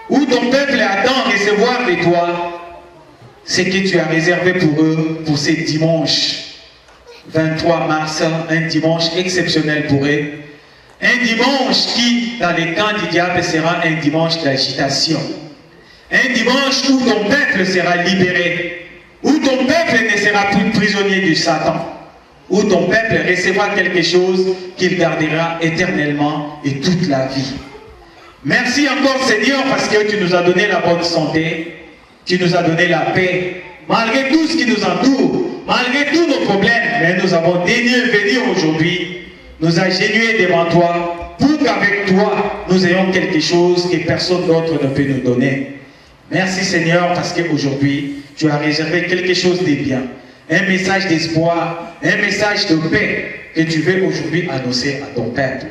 où ton peuple attend recevoir de toi ce que tu as réservé pour eux pour ce dimanche 23 mars, un dimanche exceptionnel pour eux. Un dimanche qui, dans les camps du diable, sera un dimanche d'agitation. Un dimanche où ton peuple sera libéré, où ton peuple ne sera plus prisonnier du Satan, où ton peuple recevra quelque chose qu'il gardera éternellement et toute la vie. Merci encore Seigneur parce que tu nous as donné la bonne santé, tu nous as donné la paix, malgré tout ce qui nous entoure, malgré tous nos problèmes, mais nous avons daigné venir aujourd'hui, nous agenouiller devant toi, pour qu'avec toi, nous ayons quelque chose que personne d'autre ne peut nous donner. Merci Seigneur parce qu'aujourd'hui, tu as réservé quelque chose de bien, un message d'espoir, un message de paix que tu veux aujourd'hui annoncer à ton peuple.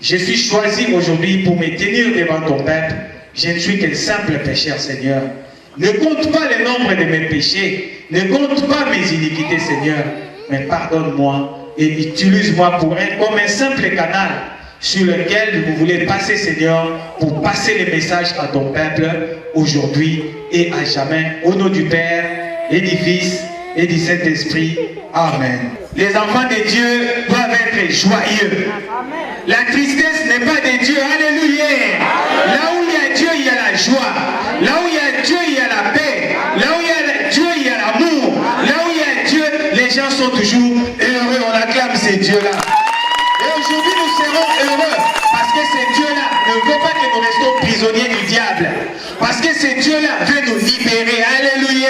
Je suis choisi aujourd'hui pour me tenir devant ton peuple. Je ne suis qu'un simple pécheur, Seigneur. Ne compte pas le nombre de mes péchés, ne compte pas mes iniquités, Seigneur, mais pardonne-moi et utilise-moi comme un simple canal sur lequel vous voulez passer, Seigneur, pour passer les messages à ton peuple aujourd'hui et à jamais. Au nom du Père et du Fils et du Saint-Esprit. Amen. Les enfants de Dieu doivent être joyeux. La tristesse n'est pas de Dieu. Alléluia. Là où il y a Dieu, il y a la joie. Là où il y a Dieu, il y a la paix. Là où il y a Dieu, il y a l'amour. Là où il y a Dieu, les gens sont toujours heureux. On acclame ces dieux-là. Et aujourd'hui, nous serons heureux parce que ces dieux-là ne veulent pas que nous restions prisonniers du diable. Parce que ces dieux-là veulent nous libérer. Alléluia.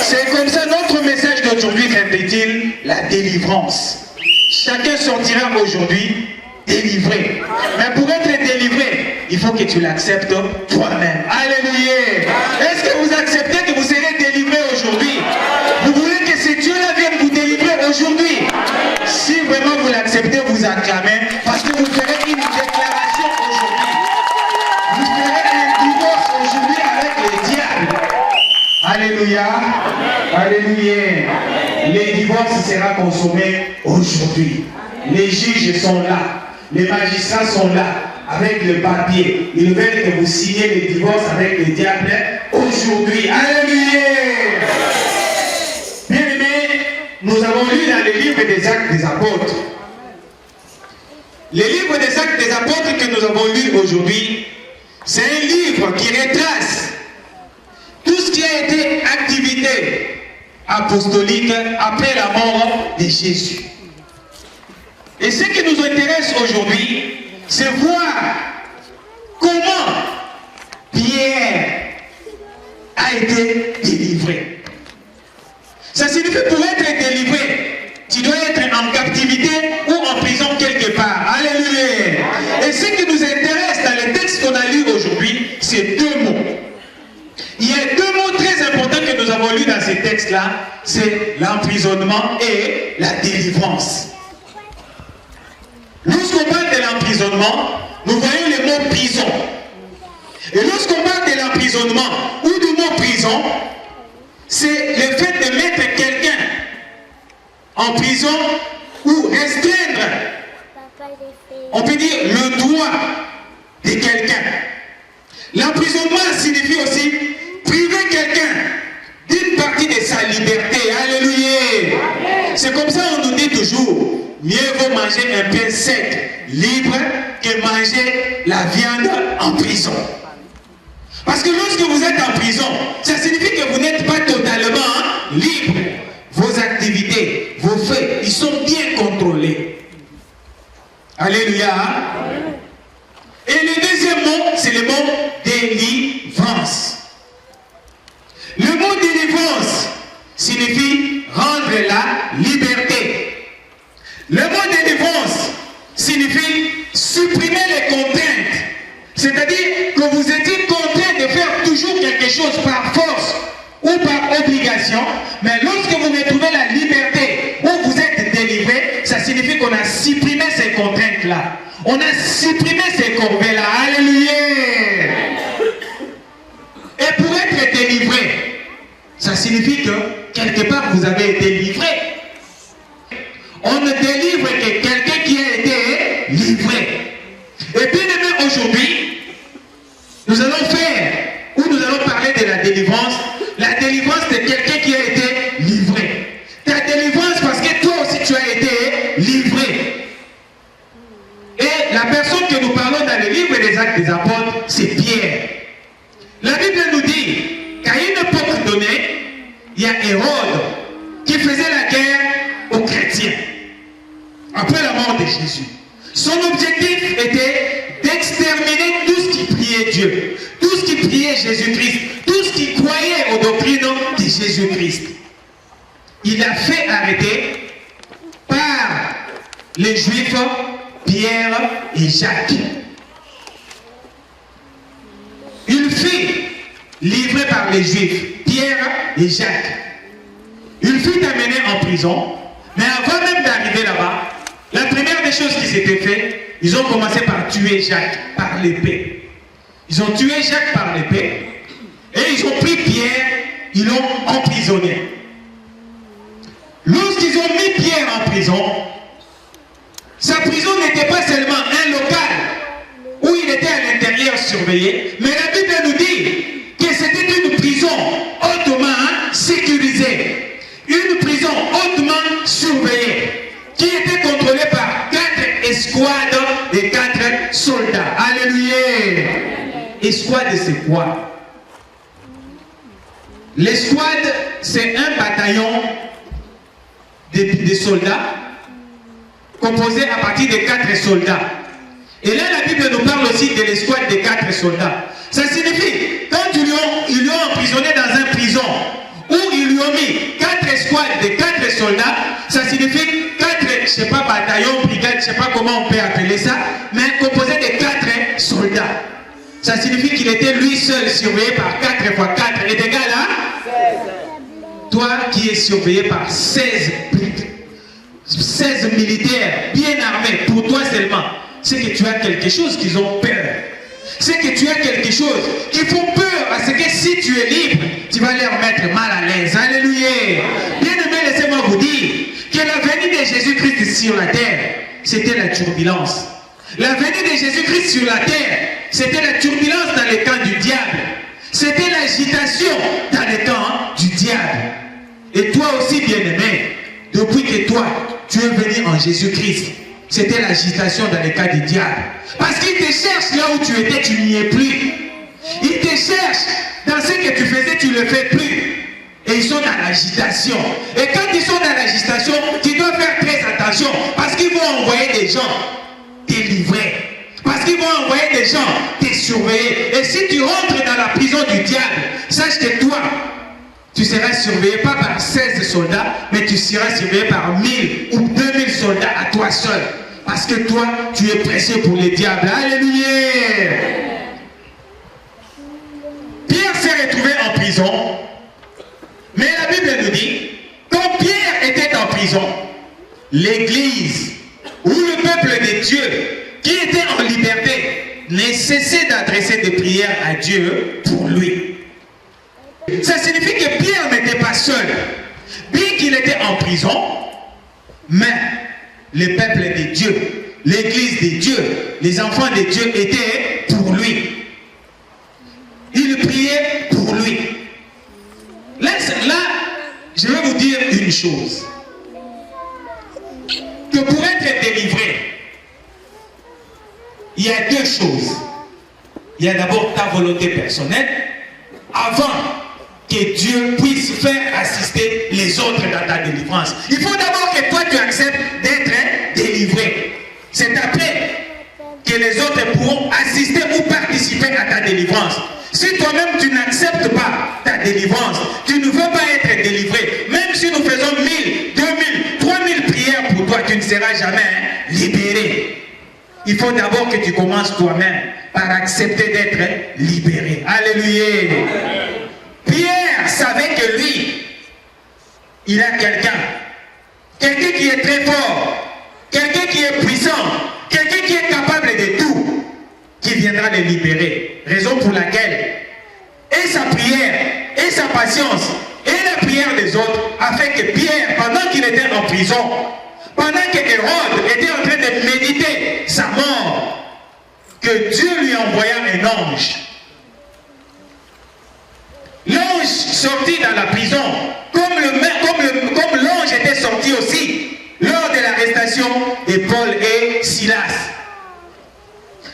C'est comme ça notre message d'aujourd'hui, répète-t-il, la délivrance. Chacun sortira aujourd'hui délivré. Mais pour être délivré, il faut que tu l'acceptes toi-même. Alléluia. Est-ce que vous acceptez que vous serez délivré aujourd'hui? Vous voulez que ces dieux-là viennent vous délivrer aujourd'hui? Si vraiment vous l'acceptez, vous acclamez, parce que vous ferez une déclaration aujourd'hui. Vous ferez un divorce aujourd'hui avec le diable. Alléluia. Alléluia. Les divorces seront consommés aujourd'hui. Les juges sont là. Les magistrats sont là avec le papier. Ils veulent que vous signiez le divorce avec le diable aujourd'hui. Alléluia. Bien-aimés, nous avons lu dans le livre des Actes des Apôtres. Le livre des Actes des Apôtres que nous avons lu aujourd'hui, c'est un livre qui retrace tout ce qui a été activité apostolique après la mort de Jésus. Et ce qui nous intéresse aujourd'hui, c'est voir comment Pierre a été délivré. Ça signifie pour être délivré, tu dois être en captivité ou en prison quelque part. Alléluia. Et ce qui nous intéresse dans le texte qu'on a lu aujourd'hui, c'est deux mots. Il y a deux mots très importants que nous avons lus dans ces textes-là, c'est l'emprisonnement et la délivrance. Lorsqu'on parle de l'emprisonnement, nous voyons le mot prison. Et lorsqu'on parle de l'emprisonnement ou du mot prison, c'est le fait de mettre quelqu'un en prison ou restreindre, on peut dire, le droit de quelqu'un. L'emprisonnement signifie aussi priver quelqu'un d'une partie de sa liberté. Alléluia. C'est comme ça on nous dit toujours, mieux vaut manger un pain sec, libre, que manger la viande en prison. Parce que lorsque vous êtes en prison, ça signifie que vous n'êtes pas totalement libre. Vos activités, vos faits, ils sont bien contrôlés. Alléluia. Et le deuxième mot, c'est le mot délivrance. Le mot délivrance signifie rendre la liberté. Le mot délivrance signifie supprimer les contraintes. C'est-à-dire que vous étiez contraint de faire toujours quelque chose par force ou par obligation, mais lorsque vous retrouvez la liberté où vous êtes délivré, ça signifie qu'on a supprimé ces contraintes-là. On a supprimé ces corvées-là. Alléluia. Et pour être délivré, ça signifie que quelque part vous avez été livré. On ne délivre que quelqu'un qui a été livré. Et bien aimé, aujourd'hui, nous allons faire, ou nous allons parler de la délivrance. La délivrance de quelqu'un qui a été livré. Ta délivrance parce que toi aussi tu as été livré. Et la personne que nous parlons dans le livre des Actes des Apôtres, c'est Pierre. La Bible nous dit qu'à une époque donnée, il y a Hérode qui faisait la guerre aux chrétiens après la mort de Jésus. Son objectif était d'exterminer tout ce qui priait Dieu, tout ce qui priait Jésus-Christ, tout ce qui croyait aux doctrines de Jésus-Christ. Il a fait arrêter par les Juifs Pierre et Jacques. Il fut livré par les Juifs, Pierre et Jacques. Il fut amené en prison, mais avant même d'arriver là-bas, la première des choses qui s'était fait, ils ont commencé par tuer Jacques par l'épée. Ils ont tué Jacques par l'épée et ils ont pris Pierre, ils l'ont emprisonné. Lorsqu'ils ont mis Pierre en prison, sa prison n'était pas seulement un local où il était à l'intérieur surveillé, mais la Bible nous dit que c'était une prison hautement sécurisée, une prison hautement surveillée, qui était contrôlée par 4 escouades et 4 soldats. Alléluia! Escouade, c'est quoi? L'escouade, c'est un bataillon de soldats composé à partir de 4 soldats. Et là, la Bible nous parle aussi de l'escouade des 4 soldats. Ça signifie, quand ils lui ont emprisonné dans une prison, où ils lui ont mis 4 escouades de 4 soldats, ça signifie 4, je ne sais pas, bataillons, brigades, je ne sais pas comment on peut appeler ça, mais composé de 4 soldats. Ça signifie qu'il était lui seul surveillé par 4 fois 4 est égal à 16. Toi qui es surveillé par 16 militaires bien armés, pour toi seulement, c'est que tu as quelque chose qu'ils ont peur. C'est que tu as quelque chose qui font peur à ce que si tu es libre, tu vas leur mettre mal à l'aise. Alléluia. Bien aimé, laissez-moi vous dire que la venue de Jésus-Christ sur la terre, c'était la turbulence. La venue de Jésus-Christ sur la terre, c'était la turbulence dans le camp du diable. C'était l'agitation dans le camp du diable. Et toi aussi, bien-aimé, depuis que toi, tu es venu en Jésus-Christ, c'était l'agitation dans le cas du diable. Parce qu'il te cherche là où tu étais, tu n'y es plus. Il te cherche dans ce que tu faisais, tu ne le fais plus. Et ils sont dans l'agitation. Et quand ils sont dans l'agitation, tu dois faire très attention. Parce qu'ils vont envoyer des gens te livrer. Parce qu'ils vont envoyer des gens te surveiller. Et si tu rentres dans la prison du diable, sache que toi, tu seras surveillé pas par 16 soldats, mais tu seras surveillé par 1000 ou 2000 soldats à toi seul. Parce que toi, tu es pressé pour les diables. Alléluia! Pierre s'est retrouvé en prison. Mais la Bible nous dit, quand Pierre était en prison, l'église ou le peuple de Dieu qui était en liberté ne cessait d'adresser des prières à Dieu pour lui. Ça signifie que Pierre n'était pas seul. Bien qu'il était en prison, mais le peuple de Dieu, l'église de Dieu, les enfants de Dieu étaient pour lui. Ils priaient pour lui. Là, je vais vous dire une chose. Que pour être délivré, il y a 2 choses. Il y a d'abord ta volonté personnelle, avant que Dieu puisse faire assister les autres dans ta délivrance. Il faut d'abord que toi tu acceptes d'être délivré. C'est après que les autres pourront assister ou participer à ta délivrance. Si toi-même tu n'acceptes pas ta délivrance, tu ne veux pas être délivré, même si nous faisons 1000, 2000, 3000 prières pour toi, tu ne seras jamais libéré. Il faut d'abord que tu commences toi-même par accepter d'être libéré. Alléluia. Pierre savait que lui, il a quelqu'un qui est très fort, quelqu'un qui est puissant, quelqu'un qui est capable de tout, qui viendra le libérer. Raison pour laquelle, et sa prière, et sa patience, et la prière des autres, a fait que Pierre, pendant qu'il était en prison, pendant que Hérode était en train de méditer sa mort, que Dieu lui envoya un ange sortit dans la prison, comme l'ange était sorti aussi lors de l'arrestation de Paul et Silas.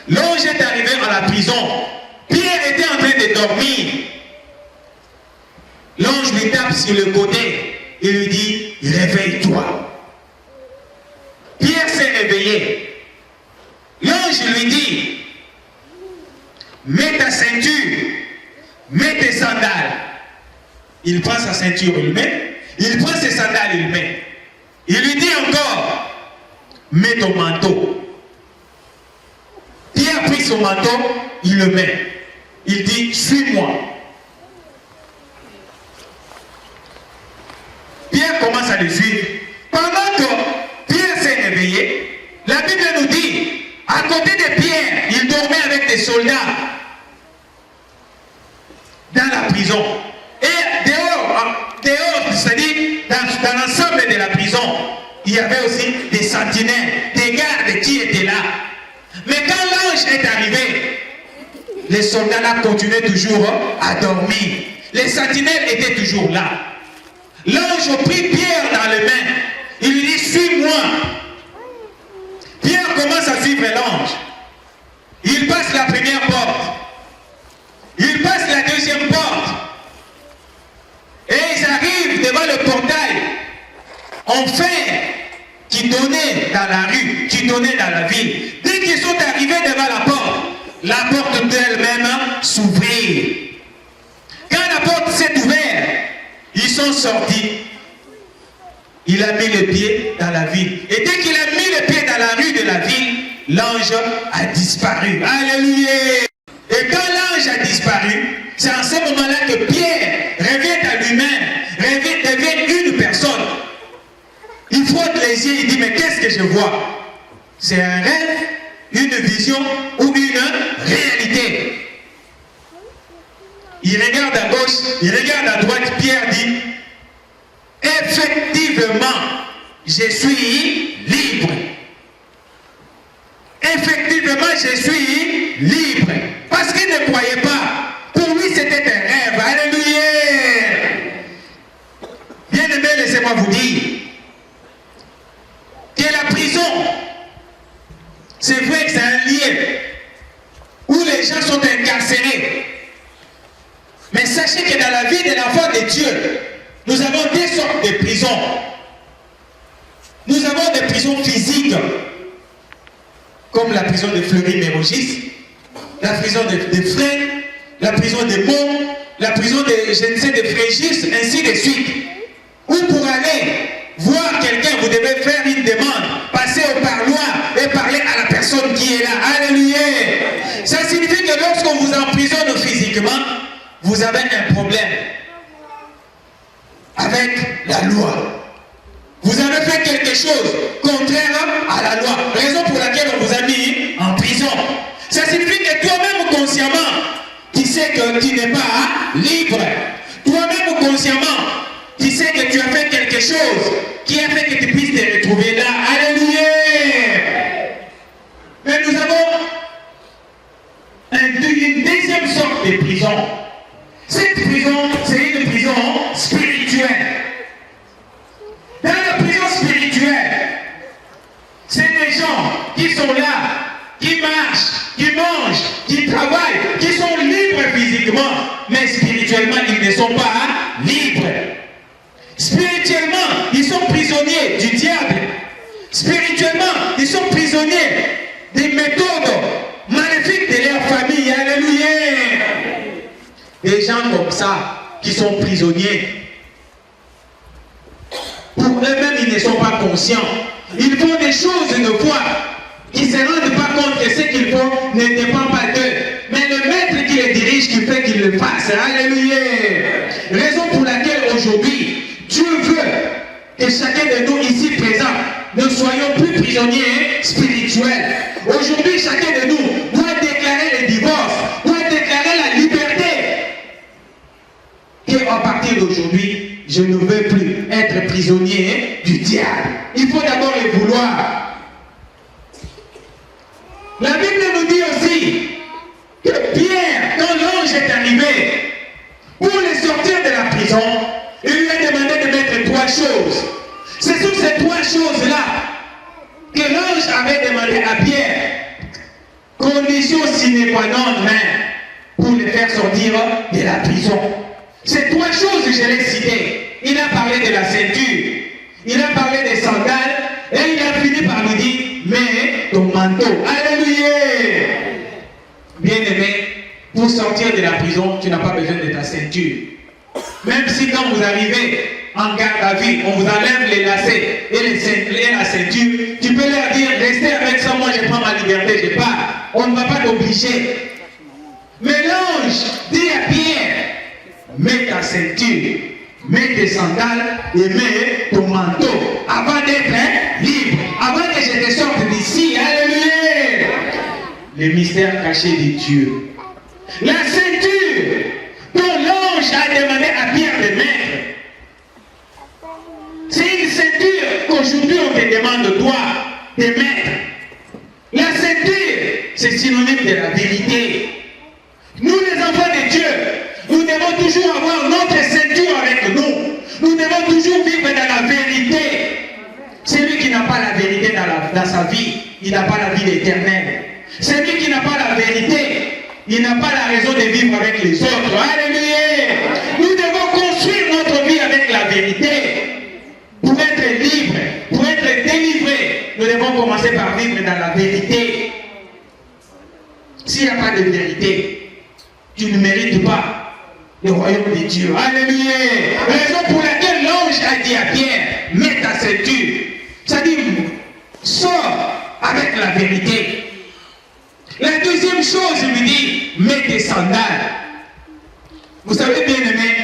L'ange est arrivé à la prison. Pierre était en train de dormir. L'ange lui tape sur le côté et lui dit, réveille-toi. Pierre s'est réveillé. L'ange lui dit, mets ta ceinture, mets tes sandales. Il prend sa ceinture, il met. Il prend ses sandales, il met. Il lui dit encore, mets ton manteau. Pierre a pris son manteau, il le met. Il dit, suis-moi. Pierre commence à le suivre. Pendant que Pierre s'est réveillé, la Bible nous dit, à côté de Pierre, il dormait avec des soldats dans la prison. Et dehors, c'est-à-dire dans l'ensemble de la prison, il y avait aussi des sentinelles, des gardes qui étaient là. Mais quand l'ange est arrivé, les soldats là continuaient toujours à dormir. Les sentinelles étaient toujours là. L'ange prit Pierre dans les mains. Il lui dit, suis-moi. Pierre commence à suivre l'ange. Il passe la première porte. Il passe la deuxième porte. Et ils arrivent devant le portail en fer qui donnait dans la rue, qui donnait dans la ville. Dès qu'ils sont arrivés devant la porte d'elle-même s'ouvrit. Quand la porte s'est ouverte, ils sont sortis. Il a mis le pied dans la ville. Et dès qu'il a mis le pied dans la rue de la ville, l'ange a disparu. Alléluia! Et quand l'ange a disparu, c'est en ce moment-là que Pierre revient à lui-même, devient une personne. Il frotte les yeux, il dit, mais qu'est-ce que je vois? C'est un rêve, une vision ou une réalité? Il regarde à gauche, il regarde à droite, Pierre dit, effectivement, je suis libre. Effectivement, je suis libre. Parce qu'il ne croyait pas. Pour lui, c'était un rêve. Alléluia. Bien-aimés, laissez-moi vous dire que la prison, c'est vrai que c'est un lieu où les gens sont incarcérés. Mais sachez que dans la vie de l'enfant de Dieu, nous avons deux sortes de prisons. Nous avons des prisons physiques, comme la prison de Fleury-Mérogis, la prison de Fresnes, la prison de Mont, la prison de, je ne sais, de Frégis, ainsi de suite. Ou pour aller voir quelqu'un, vous devez faire une demande, passer au parloir et parler à la personne qui est là. Alléluia. Ça signifie que lorsqu'on vous emprisonne physiquement, vous avez un problème avec la loi. Vous avez fait quelque chose contraire à la loi, raison pour laquelle on vous a mis en prison. Ça signifie que toi-même consciemment, tu sais que tu n'es pas libre. Toi-même consciemment, tu sais que tu as fait quelque chose qui a fait que tu puisses te retrouver là. Alléluia. Mais nous avons une deuxième sorte de prison. Cette prison, c'est une prison spirituelle. Dans la prison spirituelle, c'est des gens qui sont là, qui marchent, qui mangent, qui travaillent, qui sont libres physiquement, mais spirituellement, ils ne sont pas libres. Spirituellement, ils sont prisonniers du diable. Spirituellement, ils sont prisonniers des méthodes maléfiques de leur famille. Alléluia. Des gens comme ça, qui sont prisonniers. Pour eux-mêmes, ils ne sont pas conscients. Ils font des choses une fois, ils ne se rendent pas compte que ce qu'ils font ne dépend pas d'eux. Mais le maître qui les dirige, qui fait qu'ils le fassent. Alléluia. Raison pour laquelle aujourd'hui, Dieu veut que chacun de nous ici présents ne soyons plus prisonniers spirituels. Aujourd'hui, chacun de nous doit déclarer le divorce, doit déclarer la liberté. Et à partir d'aujourd'hui, je ne veux plus être prisonnier du diable. Il faut d'abord le vouloir. La Bible nous dit aussi que Pierre, quand l'ange est arrivé, pour les sortir de la prison, trois choses. Ce sont ces trois choses-là que l'ange avait demandé à Pierre. Condition sine qua non même pour les faire sortir de la prison. Ces trois choses, je l'ai citées. Il a parlé de la ceinture, il a parlé des sandales, et il a fini par lui dire, mais ton manteau. Alléluia. Bien-aimé, pour sortir de la prison, tu n'as pas besoin de ta ceinture. Même si quand vous arrivez en garde à vue, on vous enlève les lacets et la ceinture, tu peux leur dire, restez avec ça, moi je prends ma liberté, je pars. On ne va pas t'obliger. Mais l'ange dit à Pierre, mets ta ceinture, mets tes sandales et mets ton manteau avant d'être libre, avant que je te sorte d'ici. Alléluia. Les mystères cachés de Dieu. La ceinture dont l'ange a demandé à Pierre de mettre. C'est une ceinture qu'aujourd'hui on te demande toi de mettre. La ceinture, c'est synonyme de la vérité. Nous les enfants de Dieu, nous devons toujours avoir notre ceinture avec nous. Nous devons toujours vivre dans la vérité. Celui qui n'a pas la vérité dans sa vie, il n'a pas la vie éternelle. Celui qui n'a pas la vérité, il n'a pas la raison de vivre avec les autres. Alléluia. Nous devons construire notre vie avec la vérité. Pour être libre, pour être délivré, nous devons commencer par vivre dans la vérité. S'il n'y a pas de vérité, tu ne mérites pas le royaume de Dieu. Alléluia. Raison pour laquelle l'ange a dit à Pierre, mets ta ceinture. Ça dit, sors avec la vérité. La deuxième chose, il lui dit, mets tes sandales. Vous savez bien aimé,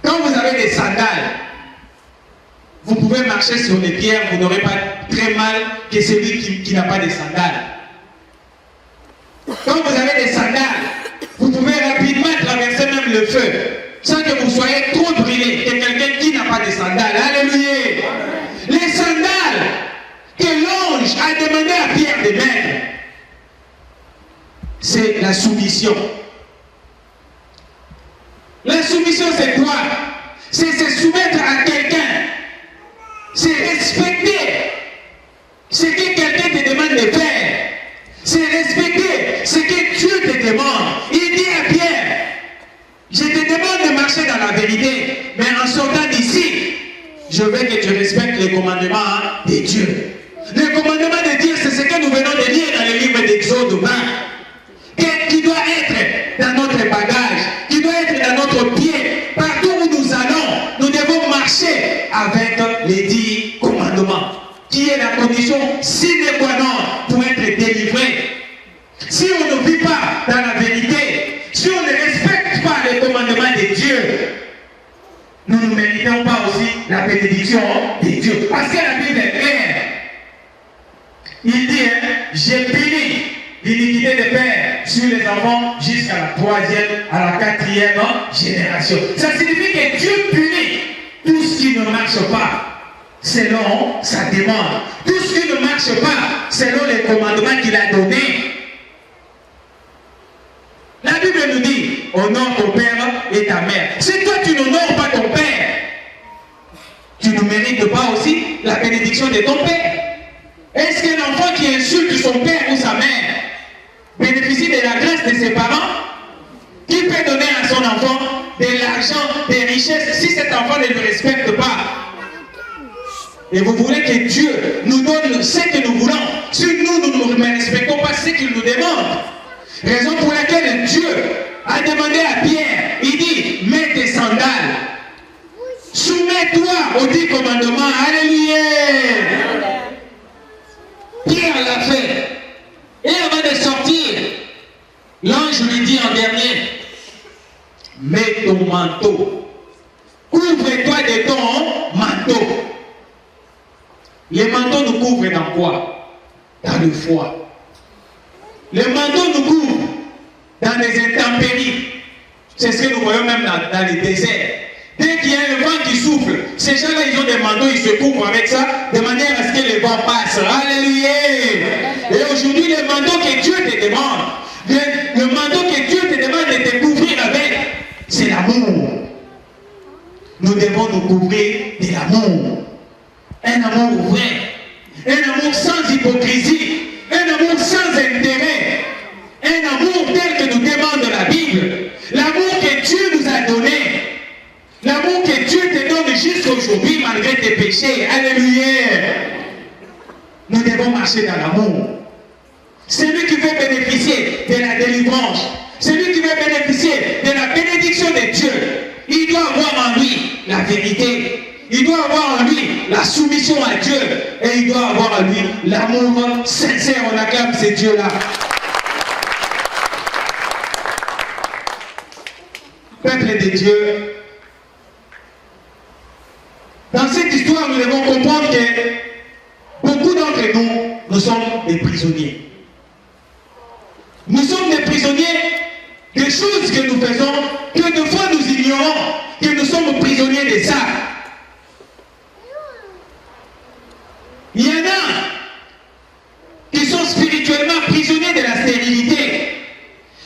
quand vous avez des sandales, vous pouvez marcher sur les pierres, vous n'aurez pas très mal que celui qui n'a pas de sandales. Quand vous avez des sandales, vous pouvez rapidement traverser même le feu, sans que vous soyez trop brûlé que quelqu'un qui n'a pas de sandales. Alléluia. Les sandales que l'ange a demandé à Pierre de mettre, c'est la soumission. La soumission, c'est quoi? C'est se soumettre à quelqu'un. C'est respecter ce que quelqu'un te demande de faire. C'est respecter ce que Dieu te demande. Il dit à Pierre, je te demande de marcher dans la vérité, mais en sortant d'ici, je veux que tu respectes les commandements de Dieu. Le commandement de Dieu, c'est ce que nous venons de lire dans le livre d'Exode 20. Qui doit être dans notre bagage, qui doit être dans notre pied. Partout où nous allons, nous devons marcher avec les 10 commandements, qui est la condition sine qua non pour être délivré. Si on ne vit pas dans la vérité, si on ne respecte pas les commandements de Dieu, nous ne méritons pas aussi la bénédiction de Dieu. Parce que la Bible est claire. Il dit, j'ai puni l'iniquité des pères sur les enfants jusqu'à la 3e, à la 4e génération. Ça signifie que Dieu punit tout ce qui ne marche pas selon sa demande. Tout ce qui ne marche pas selon les commandements qu'il a donnés. La Bible nous dit, honore ton père et ta mère. Si toi tu n'honores pas ton père, tu ne mérites pas aussi la bénédiction de ton père. Est-ce qu'un enfant qui insulte son père ou sa mère bénéficie de la grâce de ses parents? Qui peut donner à son enfant de l'argent, des richesses, si cet enfant ne le respecte pas? Et vous voulez que Dieu nous donne ce que nous voulons, si nous ne respectons pas ce qu'il nous demande? Raison pour laquelle Dieu a demandé à Pierre, il dit, mets tes sandales, soumets-toi aux 10 commandements. Alléluia. Pierre l'a fait. Et avant de sortir, l'ange lui dit en dernier, mets ton manteau. Couvre-toi de ton manteau. Les manteaux nous couvrent dans quoi? Dans le froid. Le manteau nous couvre dans les intempéries. C'est ce que nous voyons même dans les déserts. Dès qu'il y a un vent qui souffle, ces gens-là, ils ont des manteaux, ils se couvrent avec ça, de manière à ce que le vent passe. Alléluia. Et aujourd'hui, le manteau que Dieu te demande, le manteau que Dieu te demande de te couvrir avec, c'est l'amour. nous devons nous couvrir de l'amour. Un amour vrai, un amour sans hypocrisie, un amour sans intérêt, un amour tel que nous demande la Bible, l'amour que Dieu nous a donné, l'amour que Dieu te donne jusqu'à aujourd'hui malgré tes péchés. Alléluia. Nous devons marcher dans l'amour. Celui qui veut bénéficier de la délivrance, celui qui veut bénéficier de la bénédiction de Dieu, il doit avoir en lui la vérité. Il doit avoir en lui la soumission à Dieu. Et il doit avoir en lui l'amour sincère. On acclame ces dieux-là. Peuple de Dieu, dans cette histoire, nous devons comprendre que beaucoup d'entre nous, nous sommes des prisonniers. Nous sommes des prisonniers des choses que nous faisons, que de fois nous ignorons, que nous sommes prisonniers de ça. Il y en a qui sont spirituellement prisonniers de la stérilité.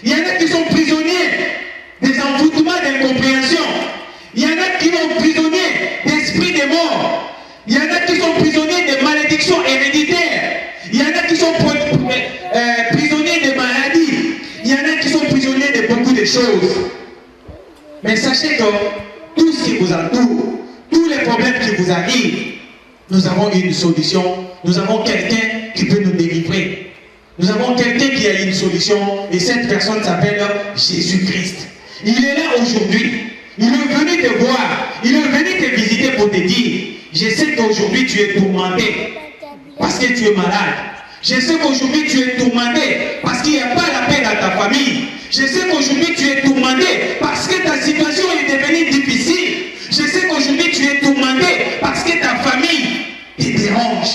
Il y en a qui sont prisonniers des envoûtements d'incompréhension. Il y en a qui sont prisonniers d'esprit de mort. Il y en a qui sont prisonniers de malédictions héréditaires. Il y en a qui sont prisonniers de maladies. Il y en a qui sont prisonniers de beaucoup de choses. Mais sachez que tout ce qui vous entoure, tous les problèmes qui vous arrivent, nous avons une solution. Nous avons quelqu'un qui peut nous délivrer. Nous avons quelqu'un qui a une solution. Et cette personne s'appelle Jésus-Christ. Il est là aujourd'hui. Il est venu te voir. Il est venu te visiter pour te dire, je sais qu'aujourd'hui tu es tourmenté parce que tu es malade. Je sais qu'aujourd'hui tu es tourmenté parce qu'il n'y a pas la paix dans ta famille. Je sais qu'aujourd'hui tu es tourmenté parce que ta situation est devenue difficile. Je sais qu'aujourd'hui tu es tourmenté parce que ta famille te dérange.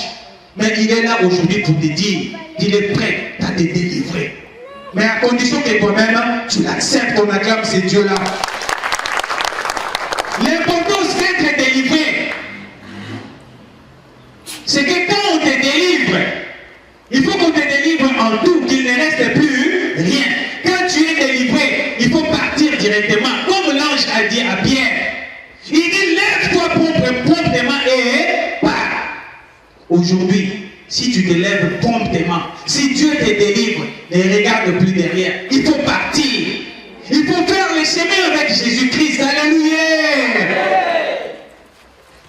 Mais il est là aujourd'hui pour te dire qu'il est prêt à te délivrer. Mais à condition que toi-même, tu l'acceptes, on acclame ces dieux-là. L'importance d'être délivré, c'est que quand on te délivre, il faut qu'on te délivre en tout, qu'il ne reste plus rien. Quand tu es délivré, il faut partir directement. Comme l'ange a dit à Pierre, il dit lève-toi promptement et pars. Aujourd'hui, si tu te lèves promptement, si Dieu te délivre, ne regarde plus derrière. Il faut partir. Il faut faire le chemin avec Jésus-Christ. Alléluia.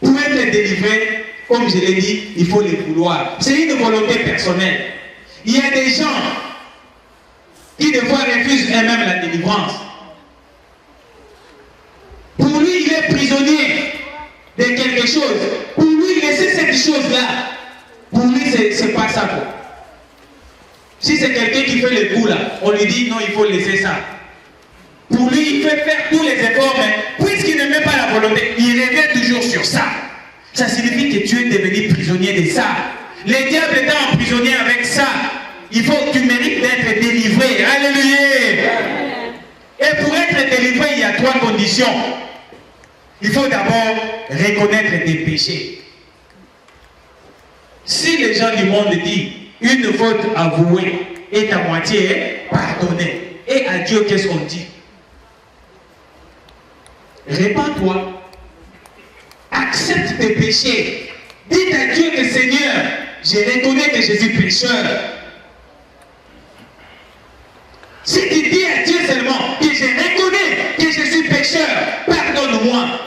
Pour être délivré, comme je l'ai dit, il faut le vouloir. C'est une volonté personnelle. Il y a des gens qui des fois refusent eux-mêmes la délivrance. Pour lui, il est prisonnier de quelque chose. Pour lui, laisser cette chose-là, pour lui, c'est pas ça. Si c'est quelqu'un qui fait le coup là, on lui dit non, il faut laisser ça. Pour lui, il fait faire tous les efforts, mais puisqu'il ne met pas la volonté, il revient toujours sur ça. Ça signifie que tu es devenu prisonnier de ça. Le diable est emprisonné avec ça. Il faut que tu mérites d'être délivré. Alléluia. Et pour être délivré, il y a 3 conditions. Il faut d'abord reconnaître tes péchés. Si les gens du monde disent une faute avouée est à moitié pardonnée, et à Dieu, qu'est-ce qu'on dit? Répands-toi. Accepte tes péchés. Dites à Dieu que Seigneur, je reconnais que je suis pécheur. Si tu dis à Dieu seulement que je reconnais que je suis pécheur, pardonne-moi,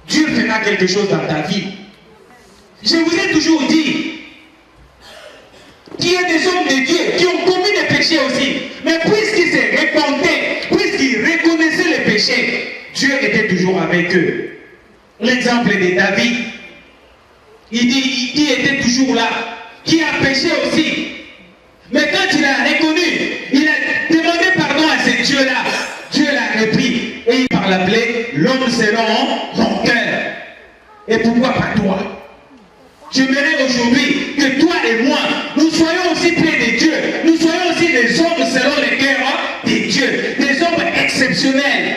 Dieu fera quelque chose dans ta vie. Je vous ai toujours dit qu'il y a des hommes de Dieu qui ont commis des péchés aussi. Mais puisqu'ils se repentaient, puisqu'ils reconnaissaient les péchés, Dieu était toujours avec eux. L'exemple de David, il dit qu'il était toujours là, qui a péché aussi. Mais quand il a reconnu, il a demandé pardon à ce Dieu-là. Dieu l'a repris et il parle appelé l'homme selon mon cœur. Et pourquoi pas toi? J'aimerais aujourd'hui que toi et moi, nous soyons aussi près de Dieu. Nous soyons aussi des hommes selon le cœur de Dieu. Des hommes exceptionnels.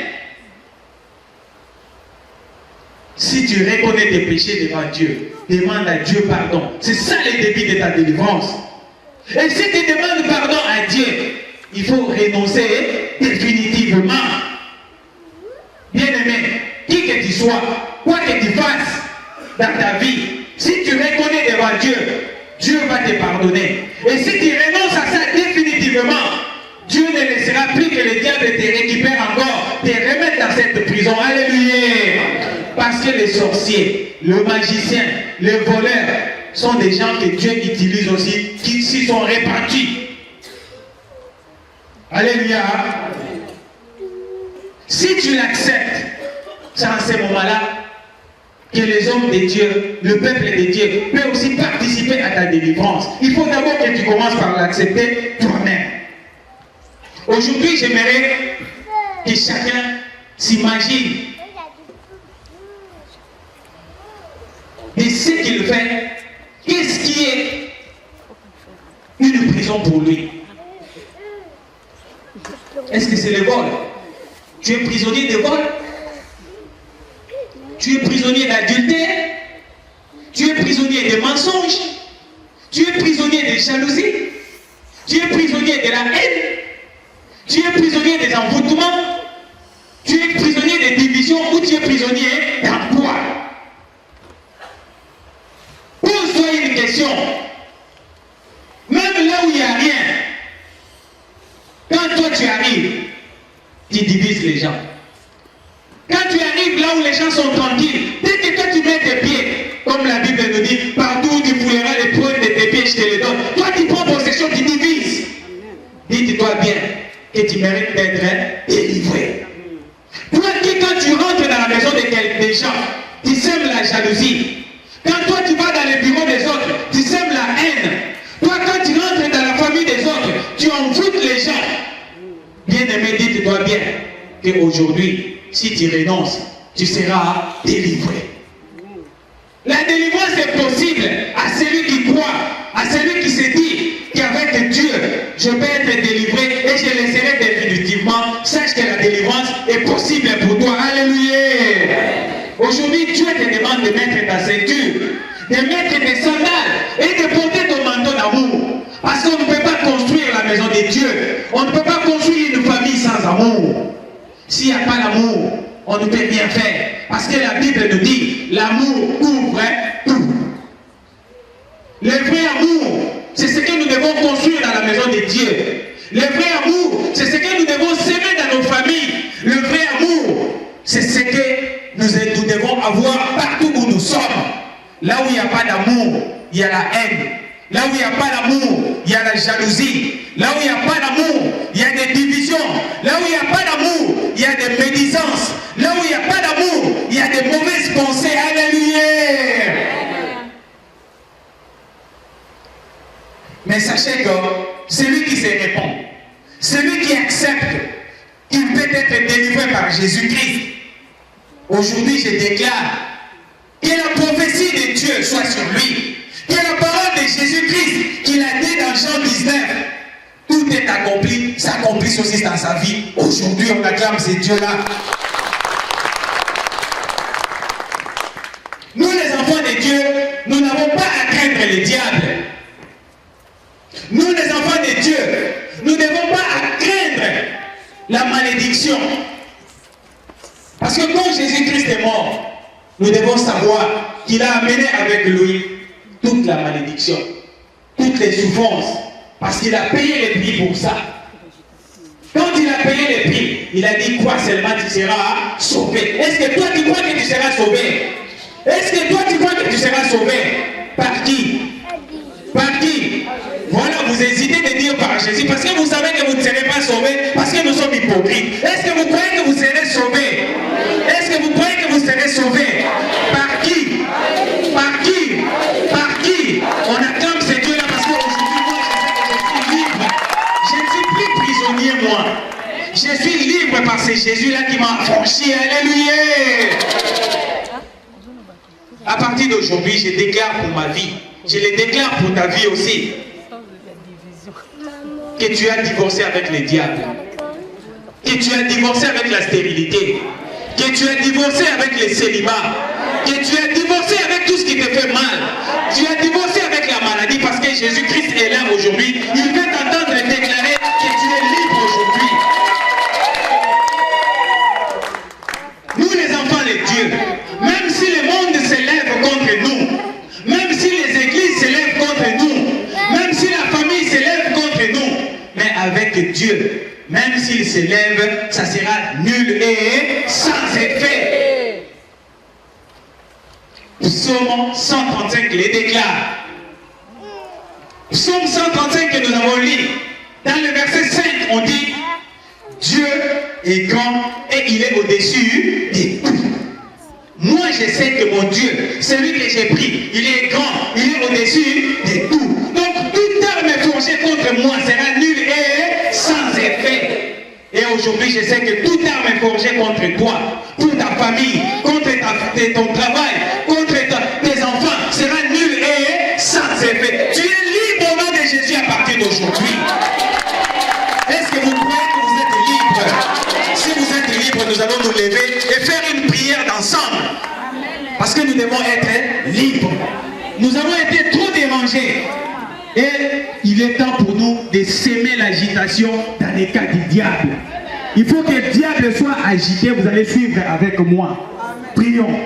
Si tu reconnais tes péchés devant Dieu, demande à Dieu pardon. C'est ça le début de ta délivrance. Et si tu demandes pardon à Dieu, il faut renoncer définitivement. Bien-aimé, qui que tu sois, quoi que tu fasses dans ta vie, si tu reconnais devant Dieu, Dieu va te pardonner. Et si tu renonces à ça définitivement, Dieu ne laissera plus que le diable te récupère encore, te remette dans cette prison. Alléluia. Parce que les sorciers, le magicien, les voleurs sont des gens que Dieu utilise aussi, qui s'y sont répandus. Alléluia. Si tu l'acceptes, c'est en ce moment-là que les hommes de Dieu, le peuple de Dieu, peut aussi participer à ta délivrance. Il faut d'abord que tu commences par l'accepter toi-même. Aujourd'hui, j'aimerais que chacun s'imagine de ce qu'il fait, qu'est-ce qui est une prison pour lui. Est-ce que c'est le vol? Tu es prisonnier de vol? Tu es prisonnier d'adultère? Tu es prisonnier de mensonges? Tu es prisonnier de jalousie? Tu es prisonnier de la haine? Tu es prisonnier des envoûtements? Tu es prisonnier des divisions ou tu es prisonnier d'un poids? Pose-toi une question. Même là où il n'y a rien, quand toi tu arrives, tu divises les gens. Quand tu arrives là où les gens sont tranquilles, dès que toi tu mets tes pieds, comme la Bible nous dit, partout où tu fouleras les points de tes pieds, je te les donne. Toi tu prends possession, tu divises. Dites-toi bien que tu mérites d'être délivré. Toi qui, quand tu rentres dans la maison des gens, tu sèmes la jalousie. Quand toi tu vas dans les bureaux des autres, tu sèmes la haine. Toi quand tu rentres dans la famille des autres, tu envoûtes les gens. Bien-aimé, dites-toi bien qu'aujourd'hui, si tu renonces, tu seras délivré. La délivrance est possible à celui qui croit, à celui qui se dit qu'avec Dieu, je peux être délivré et je le serai définitivement. Sache que la délivrance est possible pour toi. Alléluia. Aujourd'hui, Dieu te demande de mettre ta ceinture, de mettre tes sandales et de porter ton manteau d'amour. Parce qu'on ne peut pas construire la maison de Dieu. On ne peut pas construire une famille sans amour. S'il n'y a pas l'amour, on ne peut rien faire. Parce que la Bible nous dit, l'amour couvre tout. Le vrai amour, c'est ce que nous devons construire dans la maison de Dieu. Le vrai amour, c'est ce que nous devons s'aimer dans nos familles. Le vrai amour, c'est ce que nous devons avoir partout où nous sommes. Là où il n'y a pas d'amour, il y a la haine. Là où il n'y a pas d'amour, il y a la jalousie. Là où il n'y a pas d'amour, il y a des divisions. Là où il n'y a pas d'amour, il y a des médisances. Là où il n'y a pas d'amour, il y a des mauvaises pensées. Alléluia. Mais sachez que celui qui se répand, celui qui accepte qu'il peut être délivré par Jésus-Christ, aujourd'hui je déclare que la prophétie de Dieu soit sur lui. Que la parole de Jésus-Christ qu'il a dit dans Jean 19, tout est accompli, s'accomplisse aussi dans sa vie. Aujourd'hui, on acclame ce Dieu-là. Nous, les enfants de Dieu, nous n'avons pas à craindre le diable. Nous, les enfants de Dieu, nous n'avons pas à craindre la malédiction. Parce que quand Jésus-Christ est mort, nous devons savoir qu'il a amené avec lui toute la malédiction, toutes les souffrances, parce qu'il a payé le prix pour ça. Quand il a payé le prix, il a dit quoi seulement tu seras sauvé. Est-ce que toi tu crois que tu seras sauvé? Est-ce que toi tu crois que tu seras sauvé? Par qui? Par qui? Voilà, vous hésitez de dire par Jésus, parce que vous savez que vous ne serez pas sauvés, parce que nous sommes hypocrites. Est-ce que vous croyez que vous serez sauvés? Est-ce que vous croyez que vous serez sauvés? Par qui? Par qui? Par qui? On acclame ce Dieu-là parce qu'aujourd'hui, moi, je suis libre. Je ne suis plus prisonnier, moi. Je suis libre par ce Jésus-là qui m'a affranchi. Alléluia. À partir d'aujourd'hui, je déclare pour ma vie, je le déclare pour ta vie aussi, que tu as divorcé avec le diable, que tu as divorcé avec la stérilité, que tu as divorcé avec le célibat, que tu as divorcé avec tout ce qui te fait mal, tu as divorcé avec la maladie, parce que Jésus-Christ est là aujourd'hui. Il veut t'entendre déclarer que tu es libre aujourd'hui. Nous, les enfants de Dieu, même s'il s'élève, ça sera nul et sans effet. Psaume 135 les déclare. Psaume 135 que nous avons lu, dans le verset 5, on dit Dieu est grand et il est au-dessus des tout. Moi je sais que mon Dieu, celui que j'ai pris, il est grand, il est au-dessus des tout. Donc toute arme forgée contre moi sera nulle et sans effet. Et aujourd'hui je sais que toute arme forgée contre toi, pour ta famille, contre ton travail, contre tes enfants, sera nulle et sans effet. Tu es libre au nom de Jésus à partir d'aujourd'hui. Est-ce que vous croyez que vous êtes libre? Si vous êtes libre, nous allons nous lever et faire une prière d'ensemble. Parce que nous devons être libres. Nous avons été trop dérangés. Et il est temps pour nous de s'aimer l'agitation dans les cas du diable. Il faut que le diable soit agité. Vous allez suivre avec moi. Prions.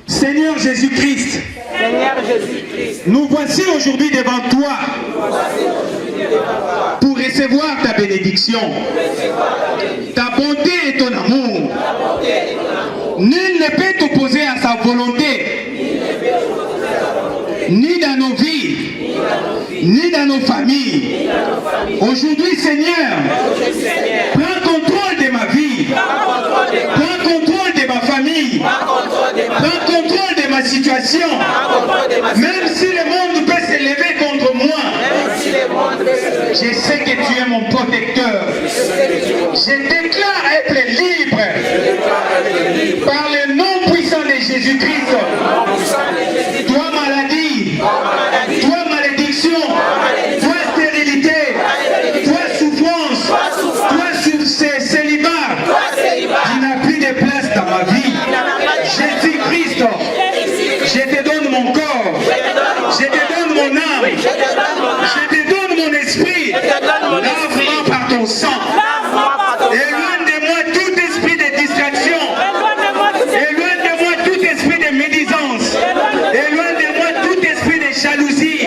Seigneur Jésus-Christ, nous voici aujourd'hui devant toi pour recevoir ta bénédiction, ta bonté et ton amour. Nul ne peut t'opposer à sa volonté, ni dans nos vies, ni dans nos familles. Aujourd'hui, Seigneur, prends contrôle de ma vie, prends contrôle de ma famille, prends contrôle de ma situation. Même si le monde peut s'élever contre moi, je sais que tu es mon protecteur. Je déclare être libre par le nom puissant de Jésus-Christ. Toi maladie, toi malédiction, toi stérilité, toi souffrance, toi célibat, il n'a plus de place dans ma vie. Jésus-Christ, je te donne mon corps, je te donne mon âme, je te donne mon esprit. Lave-moi par ton sang. Éloigne de moi tout esprit de distraction. Éloigne de moi tout esprit de médisance. Éloigne de moi tout esprit de jalousie.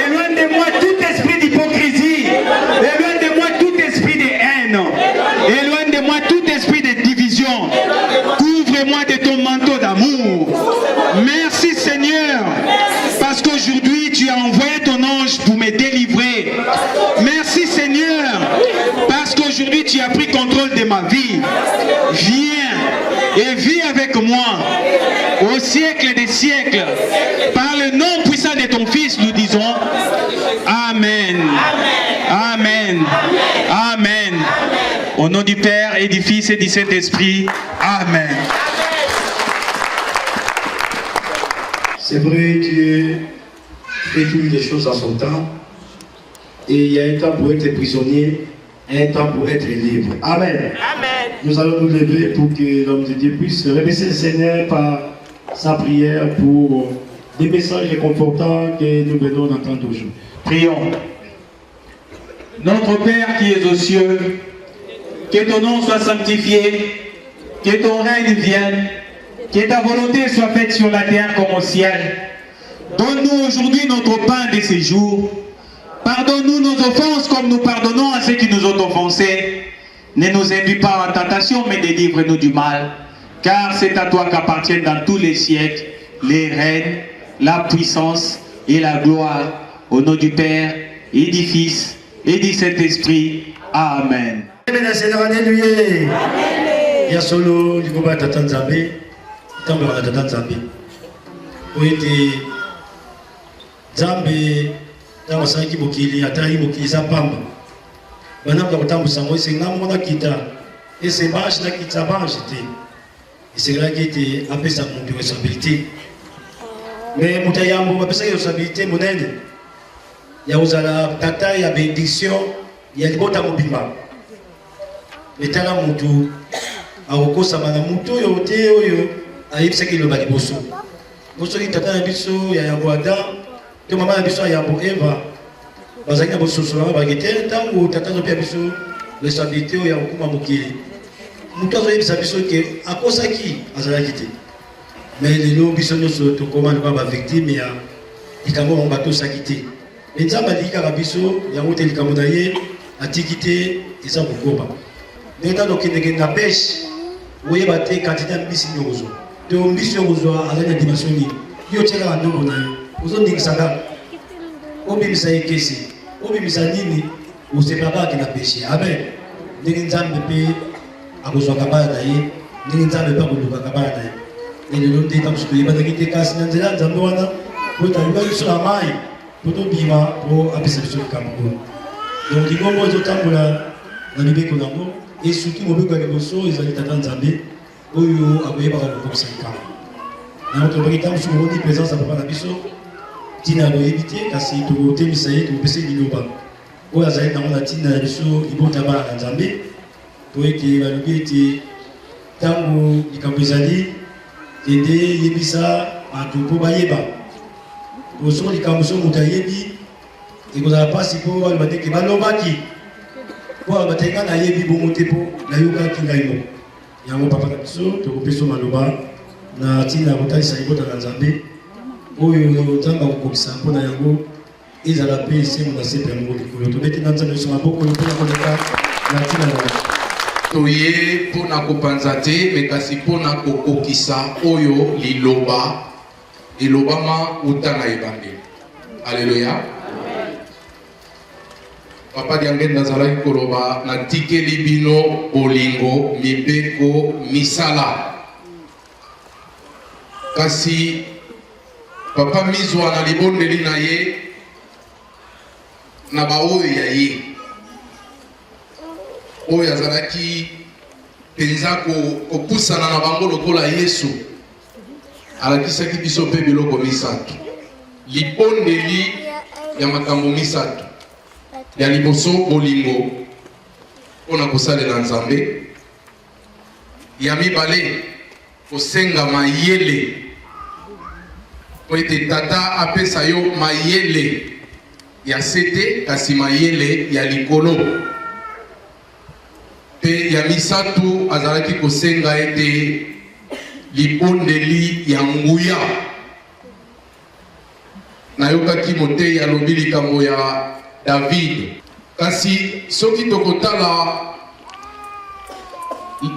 Éloigne de moi tout esprit d'hypocrisie. Éloigne de moi tout esprit de haine. Éloigne de moi tout esprit de division. Couvre-moi de ton manteau d'amour. Merci Seigneur, parce qu'aujourd'hui tu as envoyé ton ange pour me délivrer. Merci Seigneur, parce qu'aujourd'hui tu as pris contrôle de ma vie. Viens et vis avec moi au siècle des siècles. Par le nom puissant de ton Fils, nous disons Amen. Amen. Amen. Au nom du Père et du Fils et du Saint-Esprit. Amen. C'est vrai, Dieu fait toutes les choses à son temps. Et il y a un temps pour être prisonnier et un temps pour être libre. Amen. Amen. Nous allons nous lever pour que l'homme de Dieu puisse remercier le Seigneur par sa prière pour des messages réconfortants que nous venons d'entendre aujourd'hui. Prions. Notre Père qui es aux cieux, que ton nom soit sanctifié, que ton règne vienne, que ta volonté soit faite sur la terre comme au ciel. Donne-nous aujourd'hui notre pain de ce jour. Pardonne-nous nos offenses comme nous pardonnons à ceux qui nous ont offensés. Ne nous induis pas en tentation, mais délivre-nous du mal. Car c'est à toi qu'appartiennent dans tous les siècles les règnes, la puissance et la gloire. Au nom du Père et du Fils et du Saint-Esprit. Amen. Amen. Ya solo likoba tata nzambe tambe wana tata nzambe oite nzambe tango sanki bokili atari bokili za pamba bana kwa kutambusa ngo isenga mona kita ese bash na kita bash te isenga kiti apesa mundu responsabilité mais mutayambo bapesa responsabilité monene ya uzala tata ya bénédiction ya libota mobimba metala mutu akokosama na mutu oyo te oyo ayebisaki liloba liboso soki tata na biso ya yambo Adam to mama na biso ya yambo Eva bazalaki na bososo bango baki te ntango tata azopia biso responsabilité oyo ya kokuma mokili mutu azoyebisa biso ke akosaki azalaki te mais lelo biso nyonso tokoma lokola bavictime ya likambo bango batosaki te me nzambe aliki kaka biso yango te likambo na ye atikité et ça beaucoup. Maintenant donc il y a pêche. Vous voyez battre quantité de mbisi nyozo. De mbisi nyozo à la dimension ni. Yo tchela ndogo na yo. Ozo ndikisaka. Obi misaye kesi. Obi misanini. Usepapa qui n'a pêché. Amen. Ndenge nzambe pe akozwa kabala na ye. Ndenge nzambe pe akoduka kabala na ye. Et le nom des temps que les banques étaient cassées dans les landes, pour t'arriver sur la maille, pour ton bima, pour appeler sur le Cameroun. Donc, il y a beaucoup de temps pour la Libye Congo, et surtout, il y a beaucoup de choses, ils allaient attendre Zambé, où ils ont appuyé par le 5 ans. Dans notre vrai temps, sur le présence à Papa Nabiso, Tina doit éviter, car si tu veux t'aimer, ça y est, tu veux passer l'Iloba. Où la Zaïd, dans la Tina Nabiso, il faut tabac à Zambé, pour que la Libye, tango, il Campesali, aider yebisa atupo bayeba oso likamuso mutayebi et ko za pasi po ba bateke balobaki po batenga na yebi bomote po na yoka kingaimo yango papa biso to kopeso maloba na tina kotalisa ibota na Nzambe oyo tamba kokisa po na yango ezala pe semo na sepe yango likolo to beti na Nzambe so maboko yo pona koleka na tina na toye pona kopanza te mekasi pona kokokisa oyo liloba elobama uta na ebandeli. Alléluia. Papa diangen nazalaki koloba na tikeli bino bolingo mibeko misala kasi papa mizwa na libondeli na ye na baoyo ya ye oyo azalaki penza kopusana na bango lokola Yesu alakisaki biso mpe biloko misato lipondeli ya makambo misato ya liboso bolingo mpona kosalela Nzambe ya mibale kosenga mayele po ete tata apesa yo mayele ya sete kasi mayele ya likolo pe ya misatu azalaki kosenga ete lipondeli ya nguya nayokaki motei alobi likambo ya David kasi soki tokotala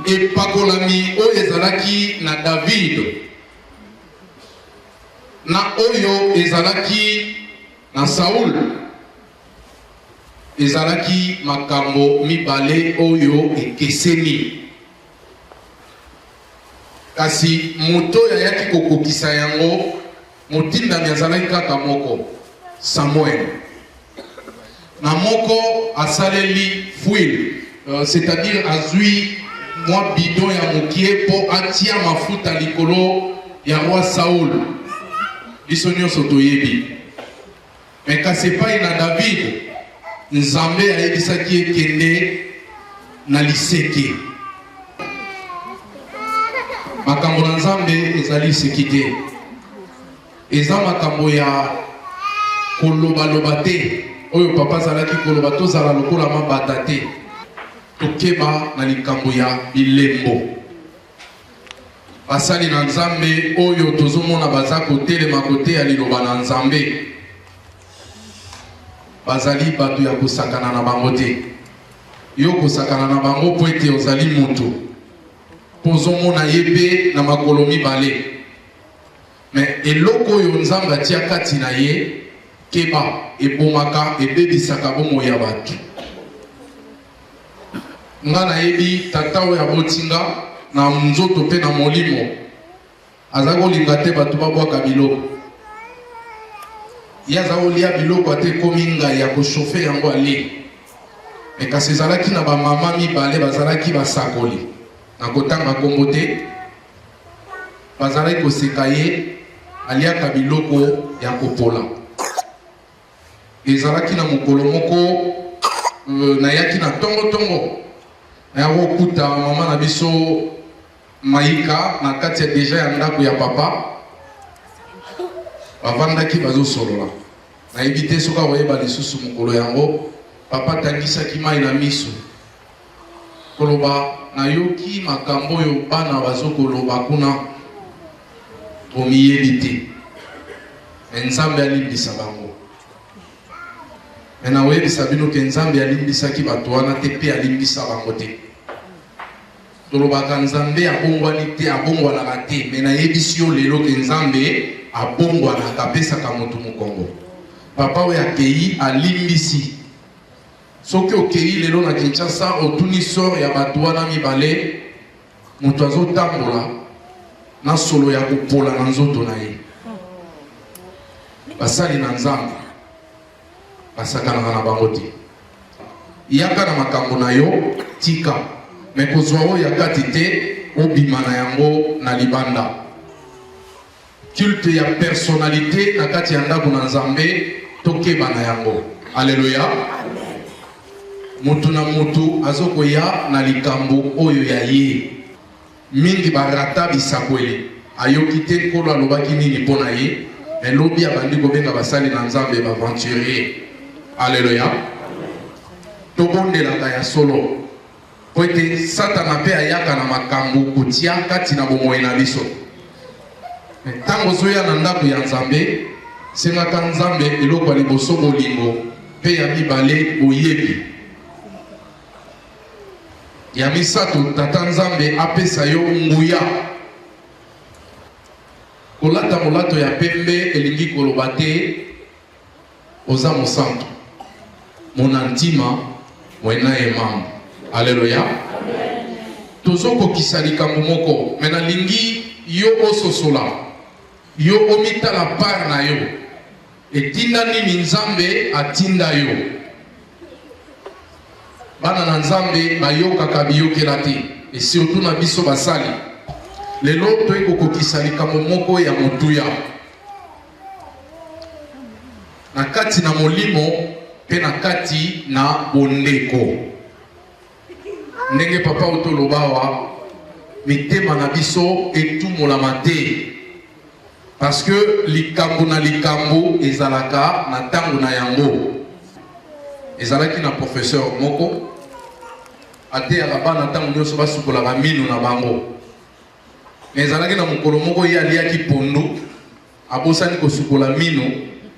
epakolami oyo ezalaki na David na oyo ezalaki na Saul ezalaki makambo mibale oyo ekeseni kasi moto yayaki kokokisa yango motindami azalaki kaka moko Samuel na moko asaleli fuile c'est-à-dire azwi mwa bidon ya mokie po atia mafuta likolo ya roi Saul biso nyonso toyebi me kasi epai na David Nzambe ayebisaki ekende na liseke makambo na Nzambe ezali liseki te eza makambo ya koloba te oyo papa azalaki koloba tozala lokola mabata te tokeba na likambo ya bilembo basali na Nzambe oyo tozomona baza kotelema kote ya liloba na Nzambe bazali bato ya kosakana na bango te yo kosakana na bango po ete ozali mutu pozomona ye mpe na makolo mibale me eloko oyo Nzambe atia kati na ye keba ebomaka ebebisaka bomoi ya bato nga nayebi tata oyo abotinga na nzoto mpe na molimo aza kolinga te bato babwaka biloko ye aza kolia biloko ate ekomi ngai ya koshofe yango ale me kasi ezalaki na bamama mibale bazalaki basakoli na kotanga kombo te bazalaki koseka ye aliaka biloko ya kopola ezalaki na mokolo moko nayaki na tongo nayako kuta mama na biso maika na kati ya deja ya ndako ya papa bavandaki bazosolola nayebi te soki akoyeba lisusu mokolo yango papa tangisaki mai na miso koloba nayoki makambo oyo bana bazokoloba kuna bomiyebi te me Nzambe alimbisa bango Maintenant, oui, Sabino Kenzambi a limbisaki batuana te pe a limbisa bangote. Tolobaka Nzambe a bongwani te a bongwana te. Maintenant, yebisio lelo Kenzambe a bongwana kapesa kamotu mukongo. Papa we akei a limbisi. Soki okei lelo na Kinshasa otuni sor ya batuana mibale mutu azotambola na solo ya kopola na nzoto na ye. Basali na Nzambe basakanaka na bango te. Yaka na makambo na yo tika, me kozwa oyo ya kati te obima na yango na libanda. Culte ya personnalité na kati ya ndako na Nzambe tokeba na yango. Alléluia. Mutu na mutu azokoya na likambo oyo ya ye. Mingi barata bisakwele. Ayoki te nkolo alobaki nini mpona ye. Elobi abandi kobenga basali na Nzambe baventurier. Alléluia. Tobondelaka ya solo. Po ete Satana pe ayaka na makambo kotia kati na bomoi na biso. Ntango zoya na ndako ya Nzambe, sengaka Nzambe eloko ya liboso bolingo pe ya mibale boyebi. Ya misato tata Nzambe apesa yo nguya. Kolata molato ya pembe elingi koloba te oza mosantu. Monantima wena emam. Alléluia. Tozoko kisali moko. Mena lingi yo ososola. Yo omita la part na yo. Etinda nini Nzambe atinda yo. Bana na Nzambe bayokaka biyokela te. Et surtout na biso basali. Lelo toyeko kokisali moko ya motuya. Na kati na molimo pe na kati na bondeko. Ndenge papa otolobawa mitema na biso etumolama te. Parce que likambo na likambo ezalaka na tango na yango. Ezalaki na professeur moko ate ya bana tango nyonso basukolaka mino na bango. Mais ezalaki na mokolo moko ye aliaki pondu abosani kosukola mino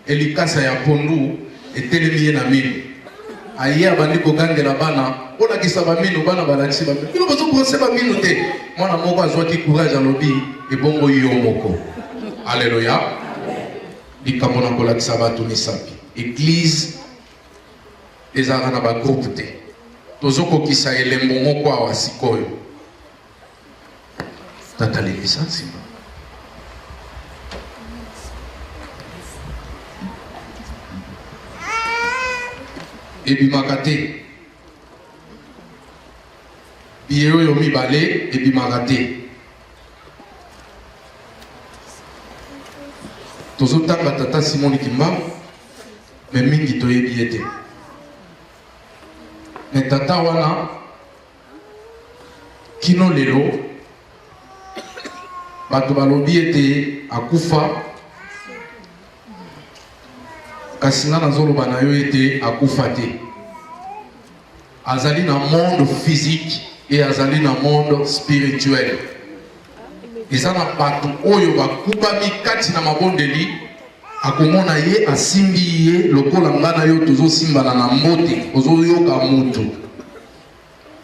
elikasa ya pondu etelemi ye na mino. Aye abandi kogangela bana olakisa bamino bana balakisi bamino bino bazokonse bamino te. Mwana moko azwaki courage alobi ebongo yo moko. Alléluia. Likambo na kolakisa bato misapi. Église ezalaka na bagroupe te. Tozokokisa elembo moko awa sikoyo. Tata lembisa nsima. Ebimaka te. Biye oyo mibale ebimaka te. Tozotanga tata Simoni Kimbangu, me mingi toyebi ete. Me tata wana kino lelo bato balobi ete akufa, kasi nga nazoloba na yo ete akufa te. Azali na monde physique et azali na monde spirituel. Eza na bato oyo bakubami kati na mabondeli, akomona ye asimbi ye lokola nga na yo tozosimbana na mbote ozoyoka mutu.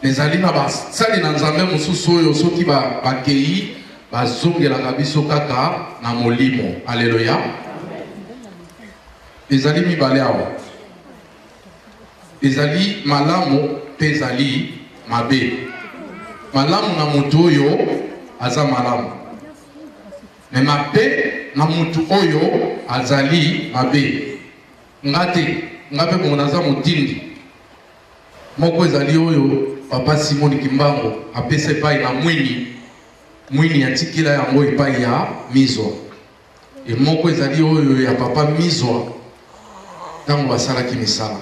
Ezali na basali na Nzambe mosusu oyo soki bakei bazongelaka biso kaka na molimo. Alléluia. Ezali mibale awa. Ezali malamu pe ezali mabe. Malamu na mutu oyo aza malamu. Me mabe na mutu oyo azali mabe. Ngate, ngape mwana aza mutindi. Moko ezali oyo papa Simoni Kimbangu apese pai na mwini ya tikila yango epai ya mizwa. E moko ezali oyo ya papa mizwa tango basalaki misala.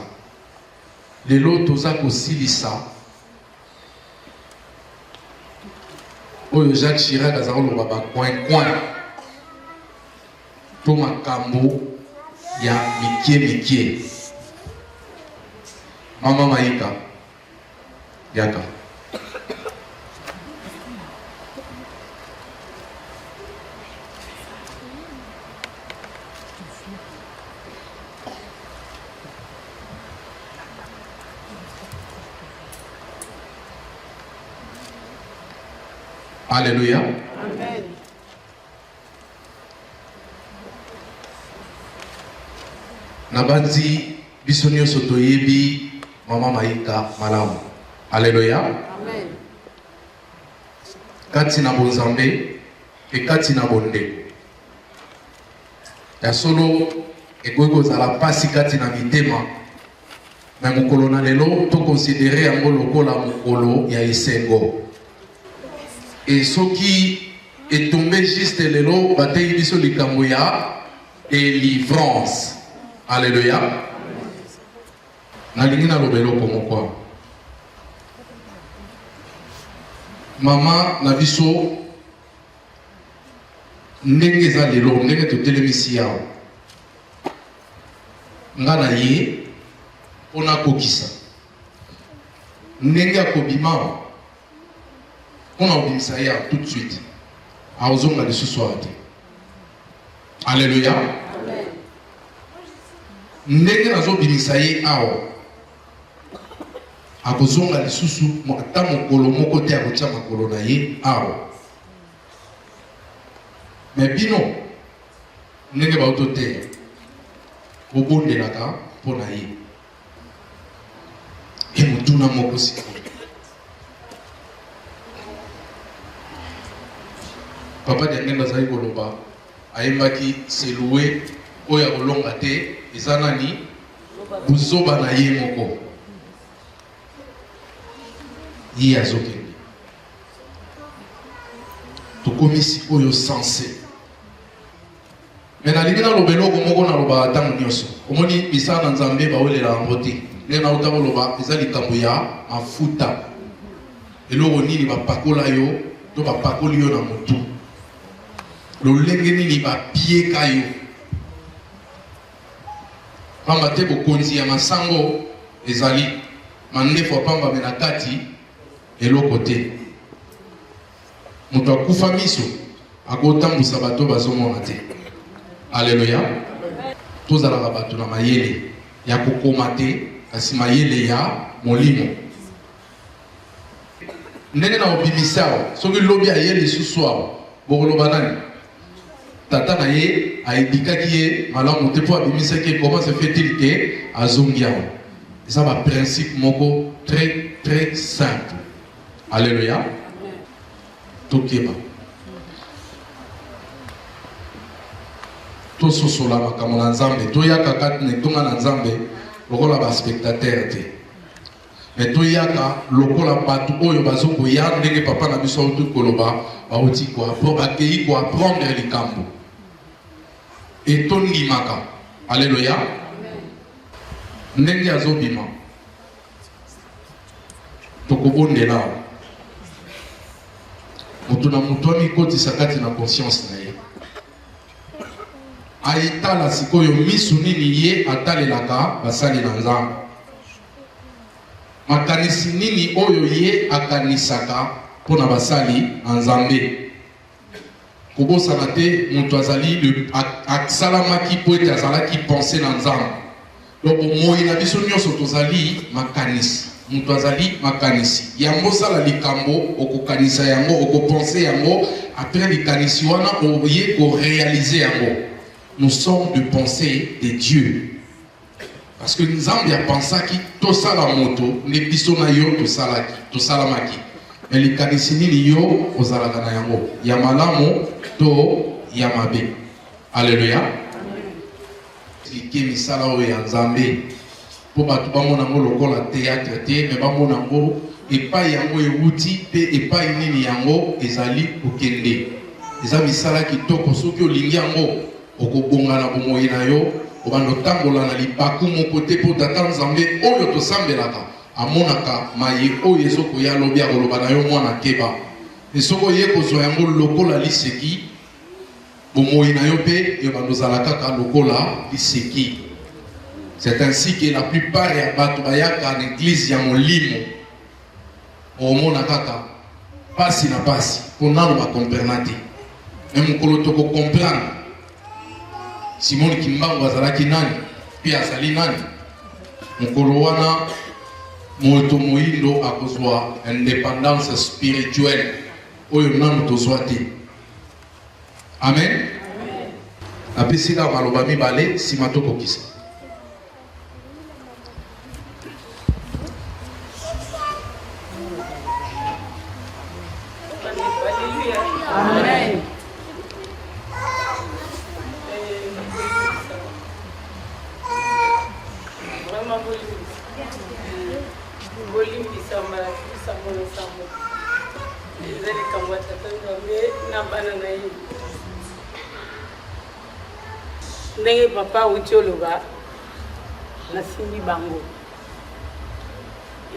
Lelo toza kosilisa oyo Jacques Chirac azakoloba bakoin to makambo ya mikie. Mama Maika yaka. Alléluia. Amen. Nabandi bisonyo sotoyebi mama maika malamu. Alléluia. Amen. Kati na bonzambe et kati na bonde. Ya solo ekoki zala pasi kati na mitema. Mais mokolo na lelo to considérer yango lokola mokolo ya esengo. Et soki est tombé juste lelo batei biso likambo ya délivrance. Alléluia. Nalingi na lobelo komo kwa. Mama na biso ndenge eza lelo ndenge totelemisi yawo. Nga na ye mpona kokisa. Ndenge akobima mpona kobimisa ye tout de suite. Aozonga lisusu awa te. Alléluia. Ndenge nazobimisa ye awa akozonga lisusu ata mokolo moko te akotia makolo na ye awa. Mais bino ndenge bauto te bobondelaka mpo na ye e motuna moko sikoyo. Papa Daniel azali koloba ayembaki seloue oyo akolonga te eza nani buzoba na ye moko ye azokende. Tokomi sikoyo sensé. Mais nalingi naloba eloko moko naloba ntango nyonso omoni misala na nzambe bawelela yango te. Ndenge nauta koloba eza likambo ya mafuta. Eloko nini bapakola yo to bapakoli yo na motu. Lolenge nini bapieka yo. Pamba te bokonzi ya masango ezali mandefu pamba mena kati eloko te. Moto akufa miso akotambusa bato bazomona te. Alléluia. Tozalaka bato na mayele ya kokoma te kasi mayele ya molimo. Ndenge na obimisa awa soki lobi aye lisusu awa bokoloba nani tata na ye aebikaki ye malamu te mpo abimisaki comment se fait-il que azongi awa. Eza ba principe moko très très simple. Alléluia. Tokeba tososola makambo na nzambe toyaka kati na etonga na nzambe lokola baspectateur te. Mais toyaka lokola bato oyo bazokoya ndenge papa na biso auti koloba bauti bakei koapprendre likambo etondimaka. Alléluia. Ndenge azobima tokobondela moto na moto amikotisa kati na conscience na ye aitala sikoyo misu nini ye atalelaka basali na nzambe, makanisi nini oyo ye akanisaka mpona basali na nzambe. Kobosana te moto azali asalamaki po ete azalaki pense na nzambe. Donc moi na biso nyonso tozali makanisi. Moto azali makanisi. Yango sala likambo okokanisa yango okopense yango après likanisi wana oye ko réaliser yango. Nous sommes de pensée de Dieu. Parce que nzambe a pensaki to sala moto ne biso na yo to salaki to salamaki. Mais likanisi nini yo ozalaka na yango ya malamu to ya mabe. Alléluia. Ki misala o ya nzambe po batu bamona ngo lokola théâtre te mais bamona ngo epai yango euti pe epai nini yango ezali kokende. Eza misala kitoko soki olingi yango okobonga na bomoi na yo obando tambola na libaku moko te po tata nzambe oyo tosambelaka amonaka maye oyo ezokoya lobi akoloba na yo mwana keba esoko ye kozwa yango lokola liseki bomoi na yo pe ebando ozala kaka lokola liseki. C'est ainsi que la plupart ya bato bayaka na église ya molimo omona kaka pasi na pasi po nano bakomprena te me mokolo tokocomprendre Simon Kimbangu azalaki nani pe azali nani mokolo wana moto moindo akozwa indépendance spirituelle oyo nanu tozwa te. Amen. Apesika maloba mibale sima tokokisa. Amen. Ndenge papa utioloba na simbi bango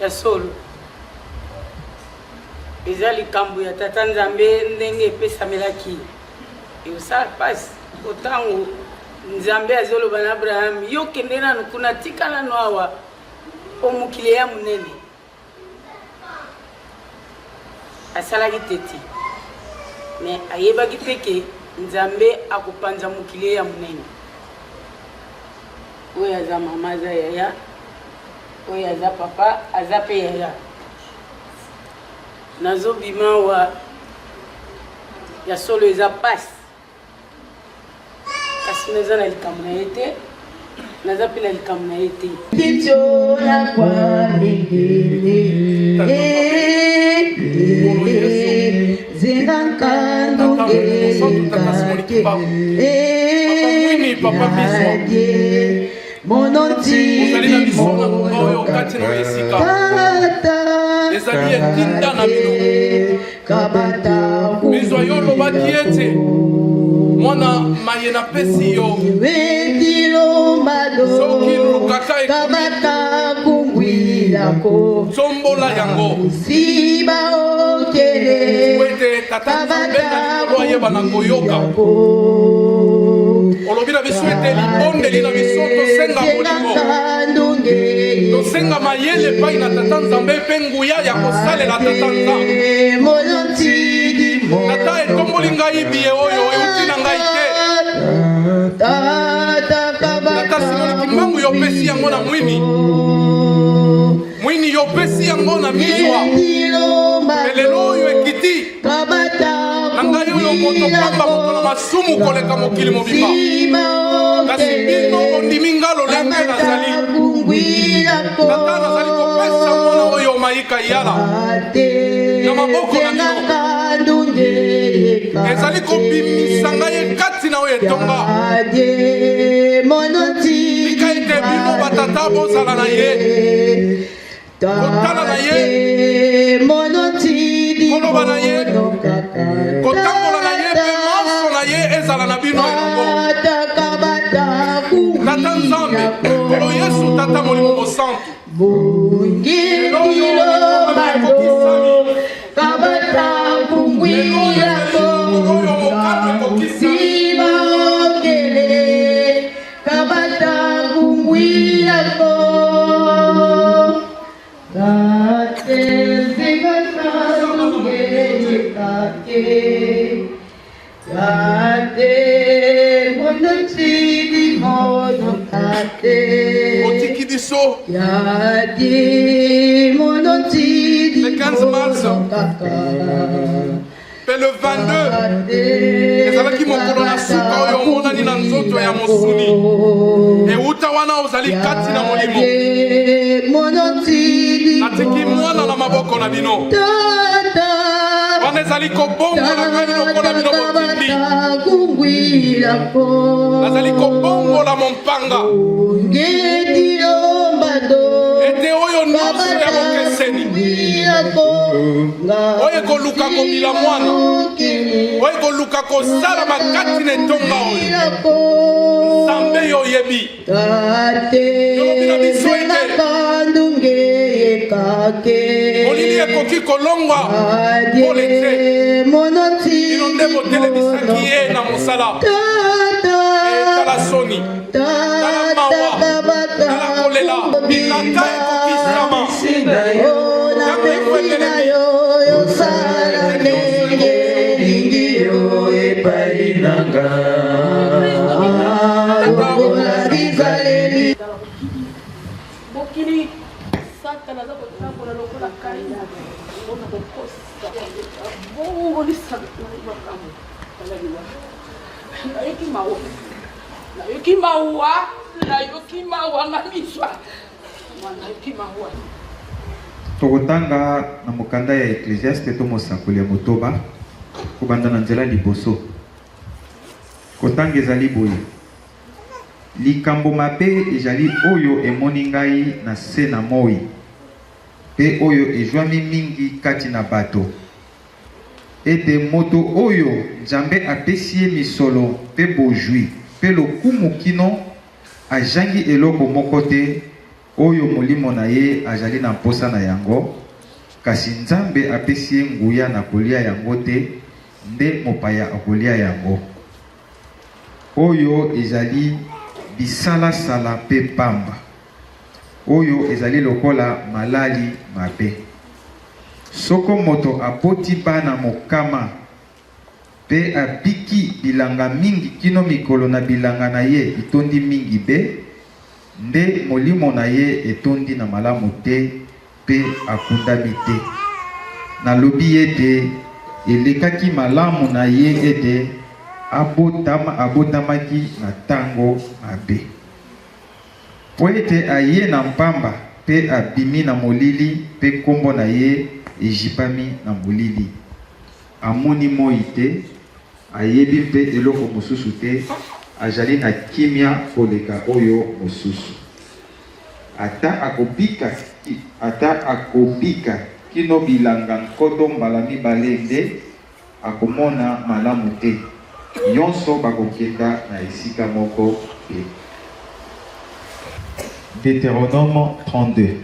ya solo eza likambo ya tata Nzambe ndenge epesamelaki eosala pasi otango Nzambe azoloba na Abraham yo kende nanu kuna tika nanu awa omukili ya munene asalaki tete mais ayebaki te ke Nzambe akopanza mukili ya munene oyo aza mama aza yaya oyo aza papa aza pe yaya nazobima wa ya solo eza pasi kasi naza na likambo na ye te naza mpe na likambo na ye te kitiola kwa mingine zenga nkando ekake monoti ezali etinda na bino bizwa yo lobaki ete mwana maye napesi yo soki lukaka sombola yango ete tata Nzambe na likolo ayeba na koyoka olobi na biso ete libondeli na biso tosenga molimo tosenga mayele epai na tata Nzambe mpe nguya ya kosalela tata Nzambe tata etomboli ngai biye oyo euti na ngai te tata Simoni Kimbangu yopesi yango na mwini yopesi yango na mizwa lelo oyo ekiti na ngai oyo moto pamba moto na masumu koleka mokili mobimba kasi bino ondimi nga lolenge nazali tata nazali kopesa mwana oyo mayika yala na maboko na bino ezali kobimisa ngai kati na oyo etonga tika ete bino batata bozala na ye kotala na ye koloba na ye kotambola na ye mpe maso na ye ezala na bino elongo tata Nzambe kolo Yesu tata molimo mosantu otiki biso le 15 mars mpe le 22 ezalaki mokolo na suka oyo omonani na nzoto ya mosuni euta wana ozali kati na molimo natiki mwana na maboko na bino wana ezali kobongola ngai lokola bino botindi nazali kobongola mompanga ete oyo nyonso ya bokeseni oyo ekoluka kobila mwana oyo ekoluka kosala makati na etonga oyo Nzambe yo oyebi yolobi na biso ete molili ekoki kolongwa pole te bino nde botelebisaki ye na mosala tala soni tala mawa tala kolela bilaka ekokisama bokili sata naza kotambola lokola kaina mpona kokosa Tokotanga na mokanda ya Ecclésiaste to mosakoli ya motoba kobanda na nzela liboso. Kotanga ezali boye. Likambo mabe ezali oyo emoni ngai na se na moi. Pe oyo ezwami mingi kati na bato. Ete moto oyo Nzambe apesi ye misolo pe bojui pe lokumu kino ajangi eloko moko te oyo molimo na ye azali na mposa na yango, kasi Nzambe apesi ye nguya na kolia yango te, nde mopaya akolia yango. Oyo ezali bisala-sala pe pamba. Oyo ezali lokola malali mabe. Soko moto apoti bana mokama pe abiki bilanga mingi kino mikolo na bilanga na ye itondi mingi be, nde molimo na ye etondi na malamu te pe akundami te. Nalobi ete elekaki malamu na ye ete abotamaki na tango mabe. Po ete aye na mpamba pe abimi na molili pe kombo na ye ejipami na molili. Amoni moi te, ayebi mpe eloko mosusu te, ajali na kimia koleka oyo mosusu. Ata akobika kino bilanga nkoto mbala mibale nde akomona malamu te. Nyonso bakokenda na esika moko pe. Deutéronome 32.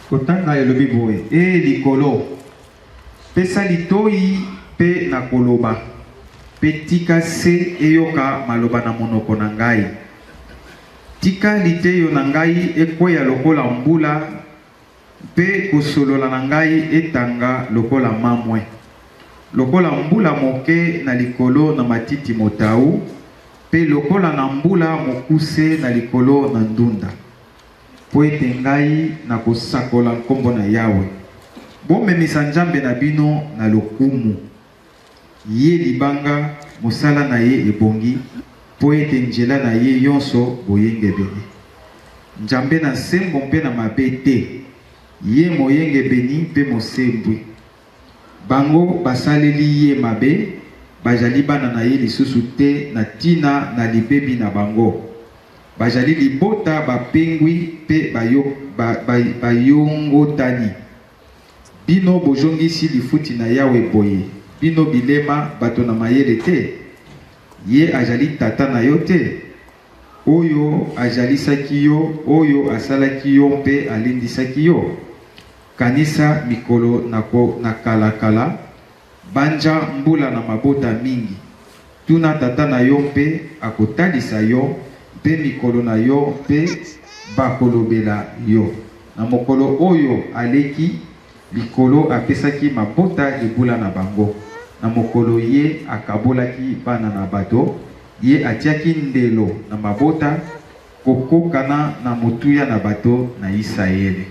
Kotanga elobi boye, likolo, pesa litoi pe na koloba, pe tika se eyoka maloba na monoko na ngai. Tika liteyo na ngai ekweya lokola mbula, pe kosolola na ngai etanga lokola mamwe. Lokola mbula moke na likolo na matiti motau, pe lokola na mbula mokuse na likolo na ndunda. Po ete ngai na kosakola nkombo na Yawe. Bomemisa Nzambe na bino na lokumu. Ye libanga mosala na ye ebongi, po ete njela na ye yonso boyengebeni. Nzambe na sembo mpe na mabe te, ye moyengebeni mpe mosembwi. Bango basaleli ye mabe, bajali bana na ye lisusu te na tina na libebi na bango. Bajali libota bapengwi pe bayongotani. Bino bojongisi lifuti na Yawe boye. Bino bilema bato na mayele te. Ye ajali tata na yo te. Oyo ajalisaki yo, oyo asalaki yo mpe alindisaki yo. Kanisa mikolo na kala. Banja mbula na mabota mingi. Tuna tata na yo mpe akotalisa yo. Pe mikolo na yo pe bakolobela yo. Na mokolo oyo aleki likolo apesaki mabota ebula na bango. Na mokolo ye akabolaki bana na bato, ye atiaki ndelo na mabota kokokana na motuya na bato na Israele.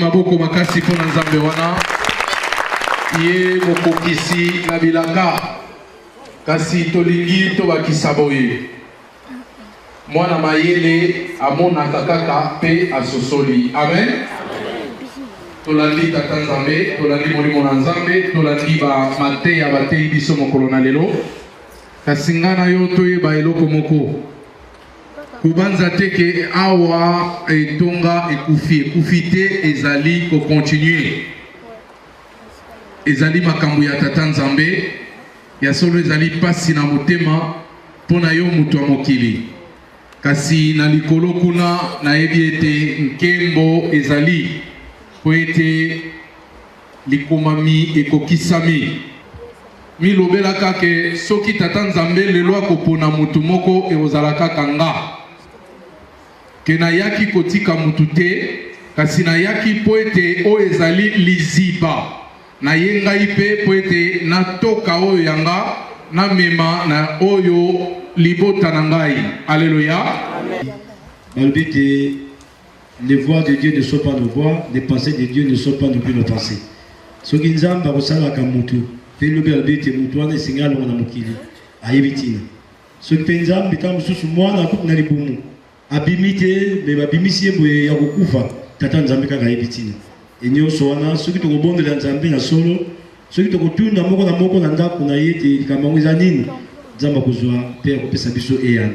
maboko makasi pona nzambe wana ye mokokisi na bilanga kasi tolingi tobakisa boye mwana mayele amonaka kaka pe asosoli amen tolandi tata nzambe tolandi molimo na nzambe tolandi ba mateya bateyi biso mokolo na lelo kasi nga na yo toyeba eloko moko kubanza teke awa etonga ekufi te ezali kokontinue ezali makambo ya tata nzambe ya solo ezali pasi na motema mpona yo moto ya mokili kasi na likolo kuna nayebi ete nkembo ezali po ete likomami ekokisami milobelaka ke soki tata nzambe lelo akopona moto moko ekozala kaka nga ke nayaki kotika mutu te kasi nayaki po ete oyo ezali liziba naye ngai mpe po ete natoka oyo yanga namema na oyo libota na ngai. Alléluia. Malgré que les voix de Dieu ne sont pas nos voix, les pensées de Dieu ne sont pas non plus nos pensées. Ce qui nous a fait mutu, fait le belbete mutu wana singal na mokili ayebitina. Ce qui nous a fait mususu mwana na libumu. Abimite me babimisi boye ya kokufa tata nzambe kaka ayebitina. Enyoso wana soki tokobondela nzambe na solo, soki tokotunda moko na ndako na yete likambo eza nini? Nzamba kozwa pe akopesa biso eyana.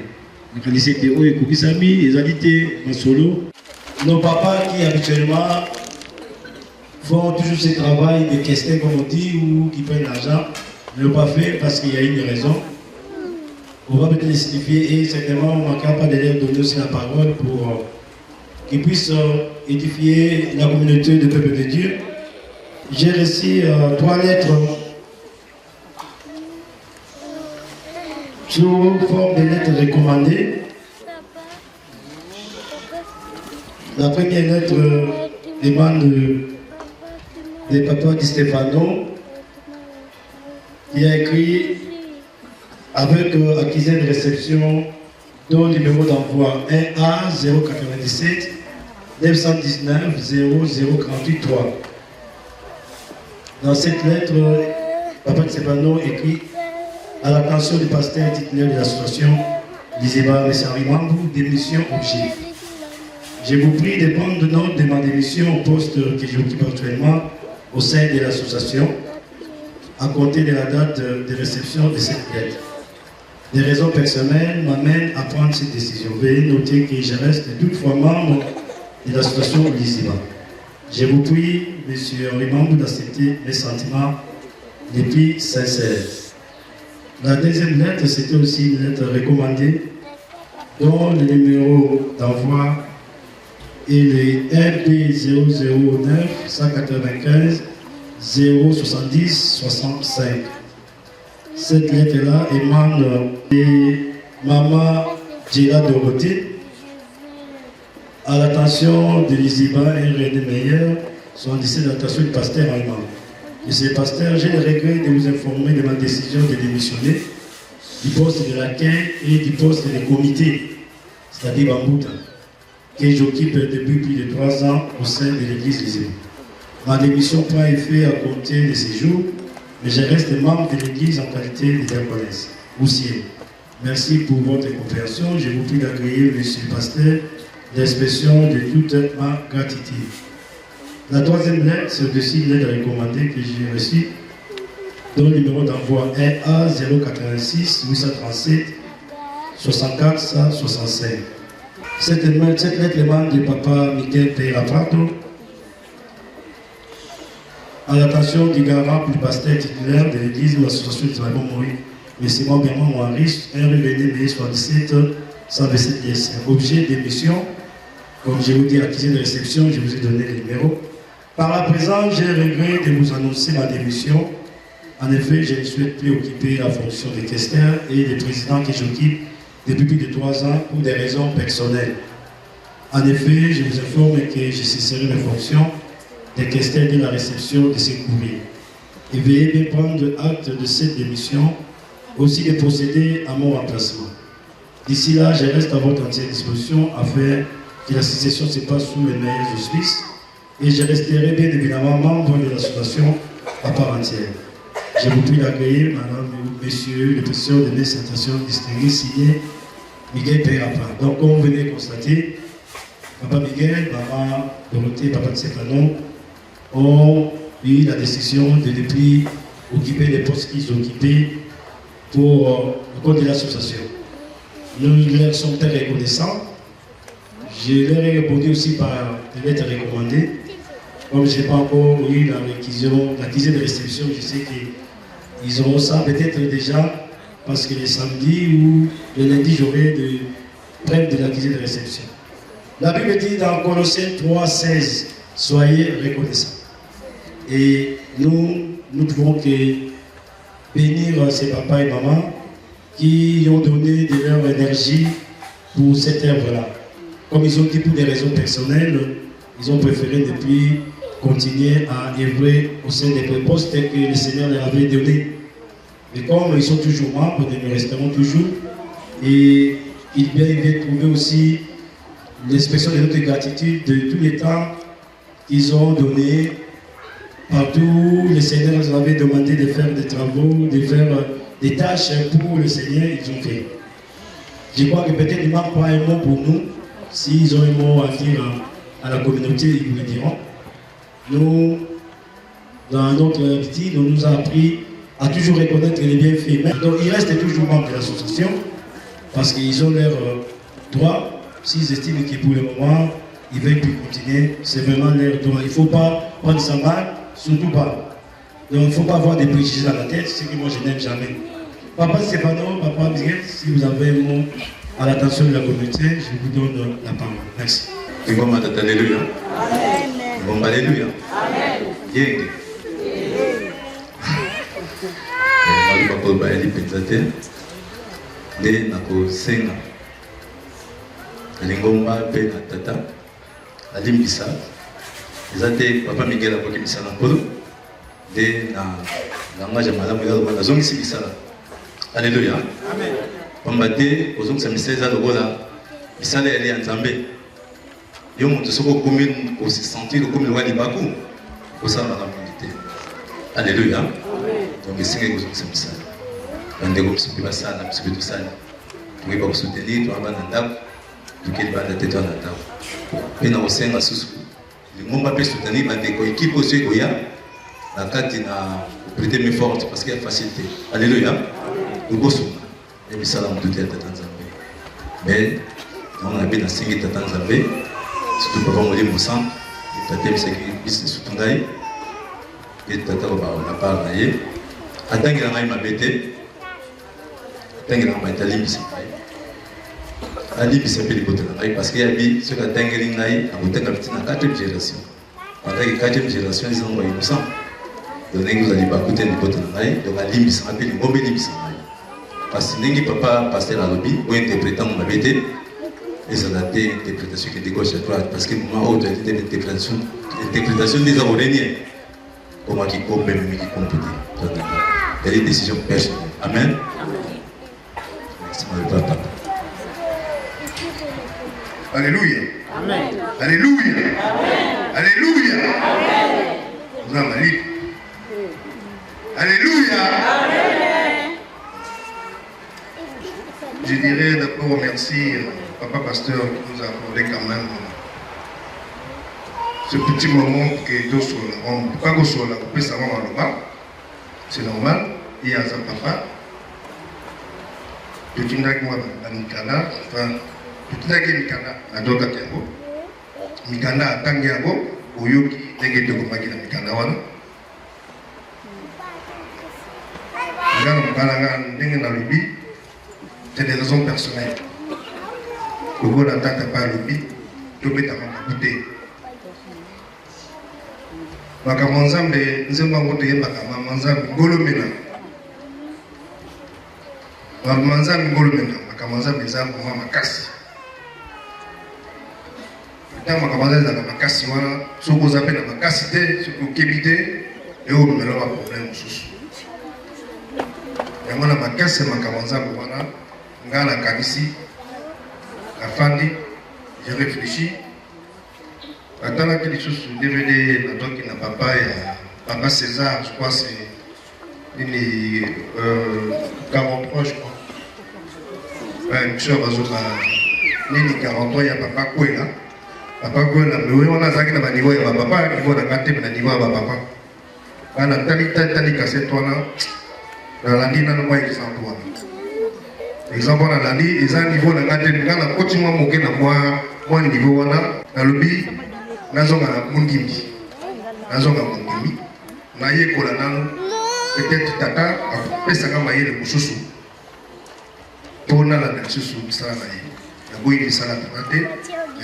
Nakanisi ete oyo ekokisami ezali te masolo. Nos papas qui habituellement font toujours ce travail de questions comme on dit ou qui prennent l'argent ne l'ont pas fait parce qu'il y a une raison. On va peut-être les signifier et certainement on ne manquera pas de leur donner aussi la parole pour qu'ils puissent édifier la communauté du peuple de Dieu. J'ai reçu 3 lettres sous forme de lettres recommandées. La première lettre émane de Papa Di Stefano, qui a écrit avec accusé de réception dont numéro d'envoi 1A 097 919 0048 3. Dans cette lettre, Papa Di Stefano écrit à l'attention du pasteur titulaire de l'association Liseba M. Arimambou, démission objet. Je vous prie de prendre note de ma démission au poste que j'occupe actuellement au sein de l'association, à compter de la date de réception de cette lettre. Des raisons personnelles m'amènent à prendre cette décision. Veuillez noter que je reste toutefois membre de l'association Liseba. Je vous prie, M. Arimambou, d'accepter mes sentiments les plus sincères. La deuxième lettre, c'était aussi une lettre recommandée, dont le numéro d'envoi est le RP 009 195 070 65. Cette lettre-là émane de Maman Gila Dorothée à l'attention de Liseba et René Meyer, son lycée d'attention du pasteur allemand. Monsieur le pasteur, j'ai le regret de vous informer de ma décision de démissionner du poste de l'accueil et du poste de comité, c'est-à-dire Bambouta, que j'occupe depuis plus de 3 ans au sein de l'église Liseba. Ma démission prend effet à compter de ces jours, mais je reste membre de l'église en qualité de diaconesse. Aussi, merci pour votre compréhension. Je vous prie d'accueillir, monsieur le pasteur, l'expression de toute ma gratitude. La troisième lettre, c'est aussi une lettre recommandée que j'ai reçue, dont le numéro d'envoi est A 086 837 64 165. Cette lettre émane de Papa Miguel Pereira Prato à l'attention du garant pour le pasteur titulaire de l'église de l'association de Dragon Moïse, M. Morgan Moiris, un revenu de 77 127 IS. Objet d'émission, comme je vous dis, accusé de réception, je vous ai donné le numéro. Par la présence, j'ai le regret de vous annoncer ma démission. En effet, je ne souhaite plus occuper la fonction de questeur et de président que j'occupe depuis plus de 3 ans pour des raisons personnelles. En effet, je vous informe que je cesserai mes fonctions de questeur dès la réception de ces courriers. Et veuillez bien prendre acte de cette démission, aussi de procéder à mon remplacement. D'ici là, je reste à votre entière disposition afin que la succession se passe sous les meilleurs auspices. Et je resterai bien évidemment membre de l'association à part entière. Je vous prie d'accueillir, madame et messieurs, les présidents de mes citations distinguées signées Miguel Pereira. Donc, comme vous venez de constater, Papa Miguel, Maman Dorothée, Papa Stefano ont eu la décision de ne plus occuper les postes qu'ils occupaient pour le compte de l'association. Nous leur sommes très reconnaissants. Je leur ai répondu aussi par des lettres recommandées. Comme je n'ai pas encore eu l'accusé de réception, je sais qu'ils auront ça peut-être déjà, parce que le samedi ou le lundi, j'aurai de preuve de l'accusé de réception. La Bible dit dans Colossiens 3,16, soyez reconnaissants. Et nous pouvons que bénir ces papas et mamans qui ont donné de leur énergie pour cette œuvre-là. Comme ils ont dit pour des raisons personnelles, ils ont préféré depuis continuer à œuvrer au sein des postes que le Seigneur leur avait donnés. Mais comme ils sont toujours membres, nous resterons toujours. Et il vient trouver aussi l'expression de notre gratitude de tous les temps qu'ils ont donné. Partout, le Seigneur nous avait demandé de faire des travaux, de faire des tâches pour le Seigneur, ils ont fait. Je crois que peut-être ils ne manquent pas un mot pour nous. S'ils ont un mot à dire à la communauté, ils vous le diront. Nous, dans notre habitude, on nous a appris à toujours reconnaître les bienfaits. Donc, ils restent toujours membres de l'association parce qu'ils ont leur droit. S'ils estiment que pour le moment, ils veulent plus continuer, c'est vraiment leur droit. Il ne faut pas prendre ça mal, surtout pas. Donc, il ne faut pas avoir des préjugés dans la tête, ce que moi je n'aime jamais. Papa Stefano, Papa Miguel, si vous avez un mot à l'attention de la communauté, je vous donne la parole. Merci. Alléluia. Amen. Alléluia. Amen. Yenge. Bakolo bayali penza te nde nakosenga alingomba mpe na tata alimbisa eza te papa Miguel akoki misala nkolo nde na langage ya malamu ezaloba nazongisi misala. Alléluia. Pamba te ozongisa misala eza lokola misala yali ya Nzambe. Yo moto soki okomi osentir okomi lokola libaku osala malamu te. Alléluia. Donc esengi kozongisa misala bandeko biso mpe basala biso mpe tosali tokoyeba kosoutenir toyaba na ndako tokeli banda te toya na ndako mpe na kosenga susu lingomba mpe soutenir bandeko ekipe oso ekoya na kati na prêter main forte parce qu'il y a facilité. Alléluia. Tokosunga ya misala motu te ya tata Nzambe mais on a bien asengi tata Nzambe surtout papa Molimo Centre tata bisaki biso surtout ngai et tata na part na ye atangira ngai mabe te atangira ngai atalimbisa ngai alimbisa mpe libota na ngai parce que yabi soki atangeli ngai akotanga biti na 4e génération ataki 4e génération ezango ya innocent donc ndenge ozali bakute libota na ngai donc alimbisa mpe lingombe elimbisa ngai parce que ndenge papa pasteur alobi ointerprétango mabe te ezala te interprétation qui est de gauche à droite parce que moment oyo toyali te interprétation nde eza korenie omaki komememi kikompute il y a des décisions personnelles. Amen. Merci mon papa. Alléluia. Amen. Alléluia. Amen. Alléluia. Amen. Vous en allez. Alléluia. Amen. Je dirais d'abord merci papa pasteur qui nous a accordé quand même ce petit moment que nous sommes pas qu'on soit là pour que ça va. C'est normal, il y a un papa. Tout le monde a Mikana, enfin, tout le monde a Mikana, à d'autres Kiambo. Mikana a Tangiabo, ou Yoki, Negate Komaki na Mikana wana. Dans le lobby, c'est des raisons personnelles. Le gars n'attend pas le lobby, tout le monde a goûté. Makamanzambe nzemba ngoto yembaka mamanzambe ngolomena mamanzambe ngolomena makamanzambe nzambe mwa makasi ta makamanzambe za makasi wana soko zape na makasi te soko kebite et au melo ba problème susu yango na makasi makamanzambe wana ngala kanisi la fandi j'ai réfléchi. Attends que les choses sont DVD, la papa Papa César, je crois c'est 43 je crois. Ouais, je suis 43, il y a Papa Kouela. Papa Kouela, mais oui, on a zaki na niveau ya papa, niveau na kate na niveau ya papa. Bana tali cassette wana. Na landi na moi exemple wana. Exemple na landi, ils ont niveau na kate ngana koti mwa moke na moi niveau wana. Na lobi nazonga mundimi na yekola nanu peut-être tata apesaka mayele mosusu mpona na lisusu misala na ye naboyi misala tata te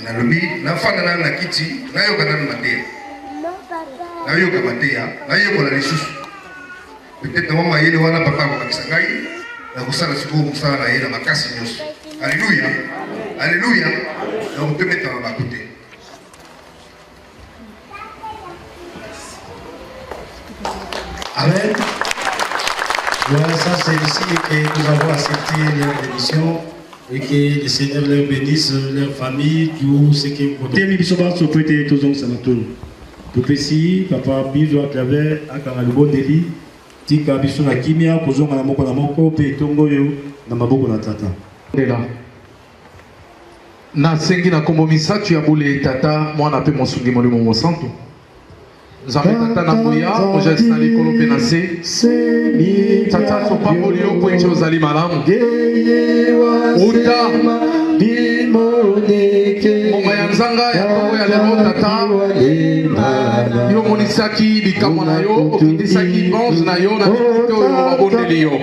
nalobi nafanda nanu na kiti nayoka nanu mateya nayoka mateya nayekola lisusu peut-être na mayele wana papa akokakisa ngai nakosala sikoyo mosala na ye na makasi nyonso. Alléluia. Alléluia. Donc tometaka bakute. Amen. Voilà, ça c'est ici que nous avons accepté leur bénédiction et que le Seigneur leur bénisse, leur famille, tout ce qui est côté. Temi bisoba so prêter tous on sanaton. Tout petit, papa biso à travers akanga le bon délit. Tika biso na kimia kozonga na moko pe tongo yo na maboko na tata. Ndela. Na sengi na kombo misatu ya bule tata mwana pe mosungi molimo mosantu. Nzambe tata na moya oja sali kolo pe na se. Tata so pa bolio ko echo zali malamu. Uta Moma ya nzanga ya kongo ya lelo tata. Yo monisaki bikamwa na yo okindisaki bonze na yo na bikito yo babondeli yo.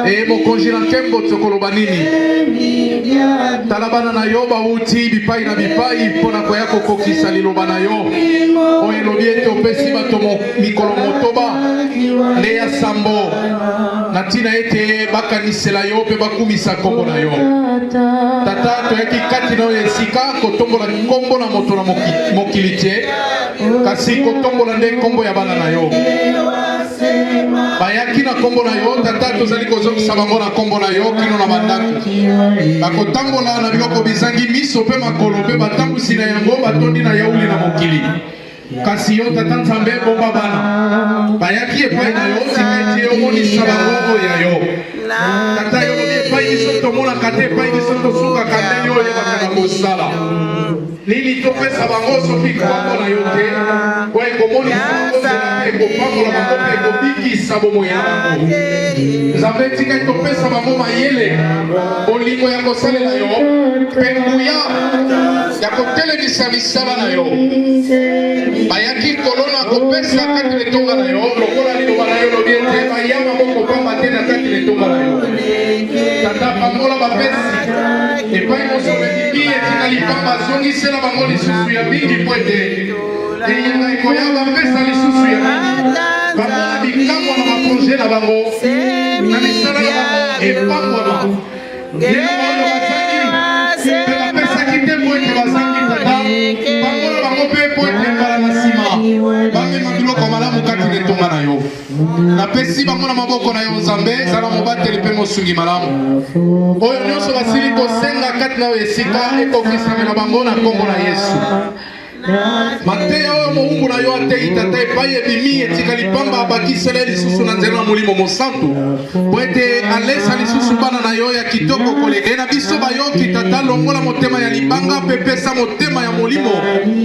E mokonzi na nkembo tsokoloba nini talabana na yo bauti bipai na bipai mpona koya kokokisa liloba na yo oyo elobi ete opesi bato mikolo motoba nde ya sambo na ntina ete bakanisela yo pe bakumisa kombo na yo tata toyaki kati na yo esika kotombola kombo na moto na mokili te kasi kotombola nde kombo ya bana na yo bayaki na kombo na yo tata tozali kozongisa bango na kombo na yo kino na bandako bakotambola na biloko bizangi miso pe makolo pe batambusi na yango batondi na yauli na mokili kasi yo tata nzambe bomba bana bayaki epai na yo tiketi omonisa bango oyo ya yo tata yo lobi epai biso tomonaka te epai biso tosukaka ndenge oyo ebaka na kosala nini topesa bango soki kombo na yo te po ekomonisa bango ekopambola bango mpe ekobikisa bomoi na bango nzambe tika topesa bango mayele bolingo ya kosalela yo mpe nguya ya kotelemisa misala na yo bayaki kolona kopesa kati letonga na yo lokola liloba na yo lobi ete bayama mokopamba te na kati letonga na yo tata pambola bapesi epai mosolekiki etika lipamba azongisela bango lisusu ya mingi po ete eyenga ekoya bapesa lisusu ya mingi bango bikamwa na baproje na bango na misala na bango epangwama lelo baoyo bazangi mpe bapesaki te po ete bazangi tata bangola bango mpe po ete mbala na nsima bamema biloko malamu kati letonga na yo napesi bango na maboko na yo nzambe ezala mobateli mpe mosungi malamu oyo nyonso basili kosenga kati na yo esika ekokisamela bango na kombo na Yesu mateya oyo mowumbu na yo atei tata epai ebimi etika lipamba abakisela lisusu na nzela na molimo mosantu po ete alesa lisusu bana na yo ya kitoko koleka na biso bayoki tata longola motema ya libanga mpe pesa motema ya molimo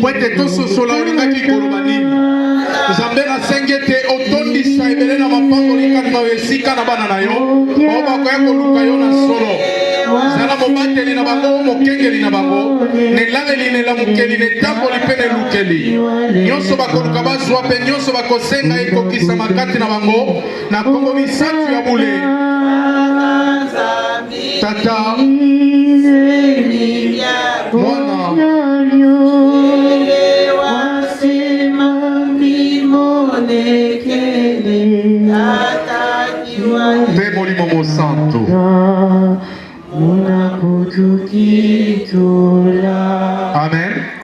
po ete tososola olingaki koloba nini nzambe nasengi ete otondisa ebele na mapangoli kati na yo esika na bana na yo o bakoya koluka yo na solo zala mobateli na bango mokengeli na bango nelangeli nelamukeli netamboli mpe nelukeli nyonso bakoluka bazwa mpe nyonso bakosenga ekokisama kati na bango na kombo misantu ya bule tata mwana